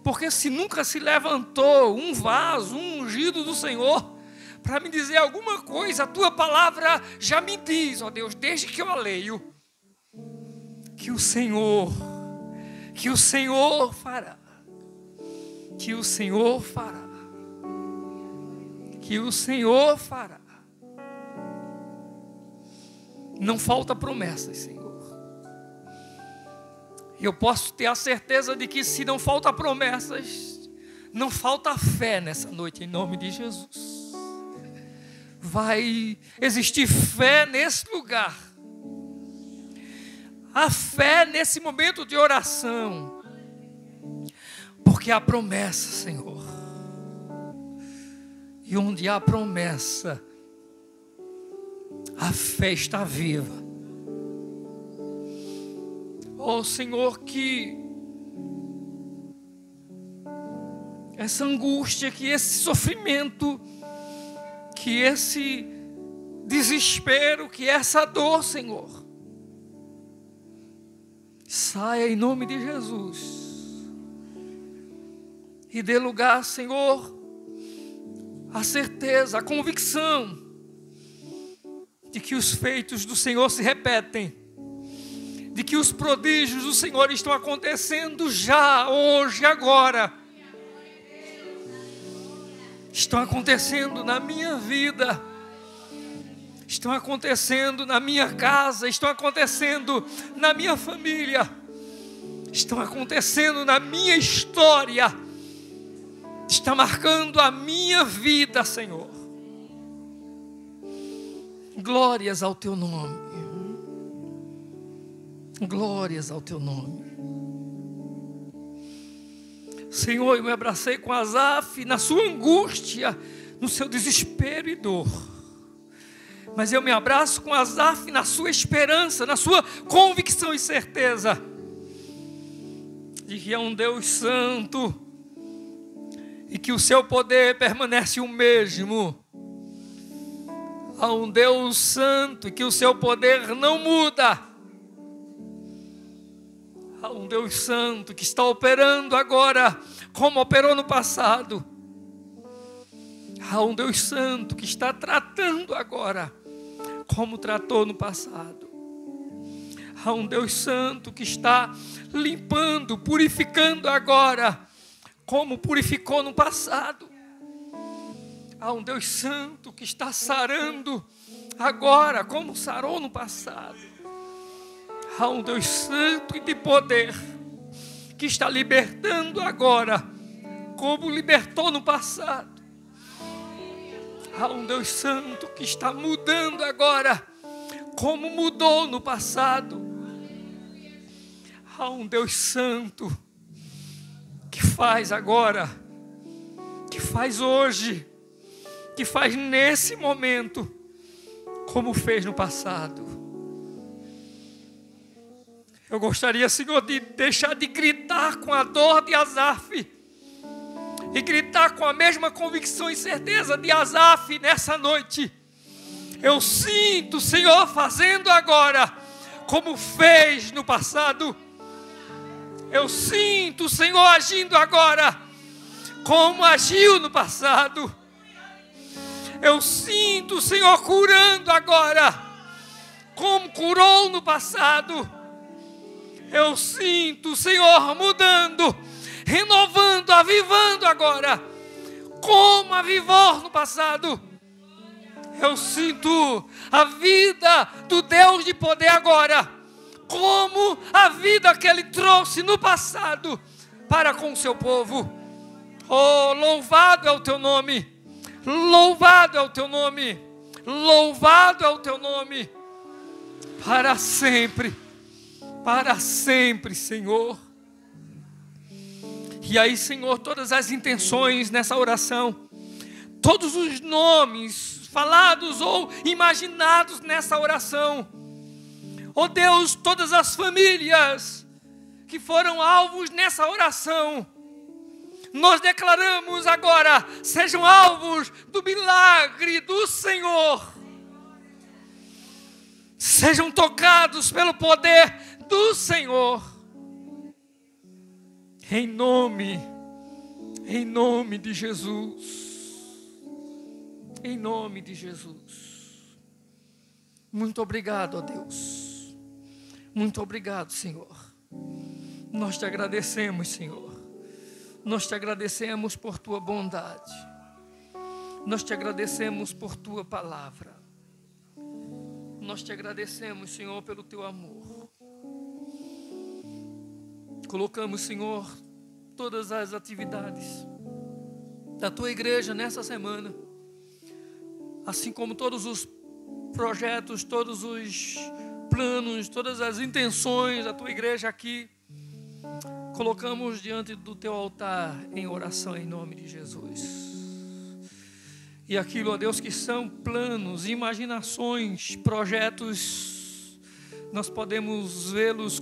Porque se nunca se levantou um vaso, um ungido do Senhor, para me dizer alguma coisa, a tua palavra já me diz, ó Deus, desde que eu a leio, que o Senhor fará, que o Senhor fará, que o Senhor fará. Não falta promessas, Senhor. E eu posso ter a certeza de que se não falta promessas, não falta fé nessa noite, em nome de Jesus. Vai existir fé nesse lugar. A fé nesse momento de oração. Porque há promessa, Senhor. E onde há promessa, a fé está viva. Oh Senhor, que essa angústia, que esse sofrimento, que esse desespero, que essa dor, Senhor, saia em nome de Jesus. E dê lugar, Senhor, a certeza, a convicção de que os feitos do Senhor se repetem, de que os prodígios do Senhor estão acontecendo já, hoje, agora. Estão acontecendo na minha vida, estão acontecendo na minha casa, estão acontecendo na minha família, estão acontecendo na minha história, está marcando a minha vida, Senhor. Glórias ao teu nome. Glórias ao teu nome. Senhor, eu me abracei com Asaf na sua angústia, no seu desespero e dor. Mas eu me abraço com Asaf na sua esperança, na sua convicção e certeza de que é um Deus santo e que o seu poder permanece o mesmo. Há um Deus santo e que o seu poder não muda. Há um Deus santo que está operando agora, como operou no passado. Há um Deus santo que está tratando agora, como tratou no passado. Há um Deus santo que está limpando, purificando agora, como purificou no passado. Há um Deus santo que está sarando agora, como sarou no passado. Há um Deus santo e de poder que está libertando agora, como libertou no passado. Há um Deus santo que está mudando agora, como mudou no passado. Há um Deus santo que faz agora, que faz hoje, que faz nesse momento, como fez no passado. Eu gostaria, Senhor, de deixar de gritar com a dor de Asaf e gritar com a mesma convicção e certeza de Asaf nessa noite. Eu sinto o Senhor fazendo agora como fez no passado. Eu sinto o Senhor agindo agora como agiu no passado. Eu sinto o Senhor curando agora como curou no passado. Eu sinto o Senhor mudando, renovando, avivando agora, como avivou no passado. Eu sinto a vida do Deus de poder agora, como a vida que Ele trouxe no passado para com o seu povo. Oh, louvado é o teu nome, louvado é o teu nome, louvado é o teu nome, para sempre. Para sempre, Senhor. E aí, Senhor, todas as intenções nessa oração, todos os nomes falados ou imaginados nessa oração. Ó Deus, todas as famílias que foram alvos nessa oração, nós declaramos agora, sejam alvos do milagre do Senhor. Sejam tocados pelo poder do Senhor. Em nome de Jesus. Em nome de Jesus. Muito obrigado, ó Deus. Muito obrigado, Senhor. Nós te agradecemos, Senhor. Nós te agradecemos por tua bondade. Nós te agradecemos por tua palavra. Nós te agradecemos, Senhor, pelo teu amor. Colocamos, Senhor, todas as atividades da tua igreja nessa semana, assim como todos os projetos, todos os planos, todas as intenções da tua igreja aqui, colocamos diante do teu altar em oração em nome de Jesus. E aquilo, ó Deus, que são planos, imaginações, projetos, nós podemos vê-los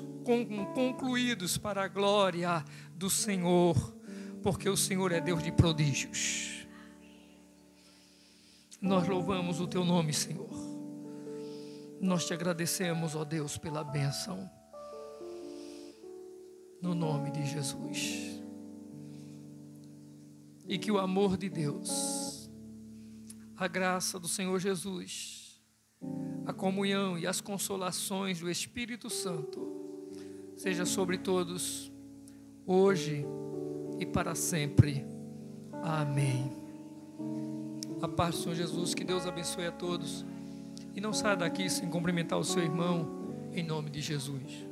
concluídos para a glória do Senhor, porque o Senhor é Deus de prodígios. Nós louvamos o teu nome, Senhor. Nós te agradecemos, ó Deus, pela bênção. No nome de Jesus. E que o amor de Deus, a graça do Senhor Jesus, a comunhão e as consolações do Espírito Santo seja sobre todos, hoje e para sempre. Amém. A paz do Senhor Jesus, que Deus abençoe a todos. E não saia daqui sem cumprimentar o seu irmão, em nome de Jesus.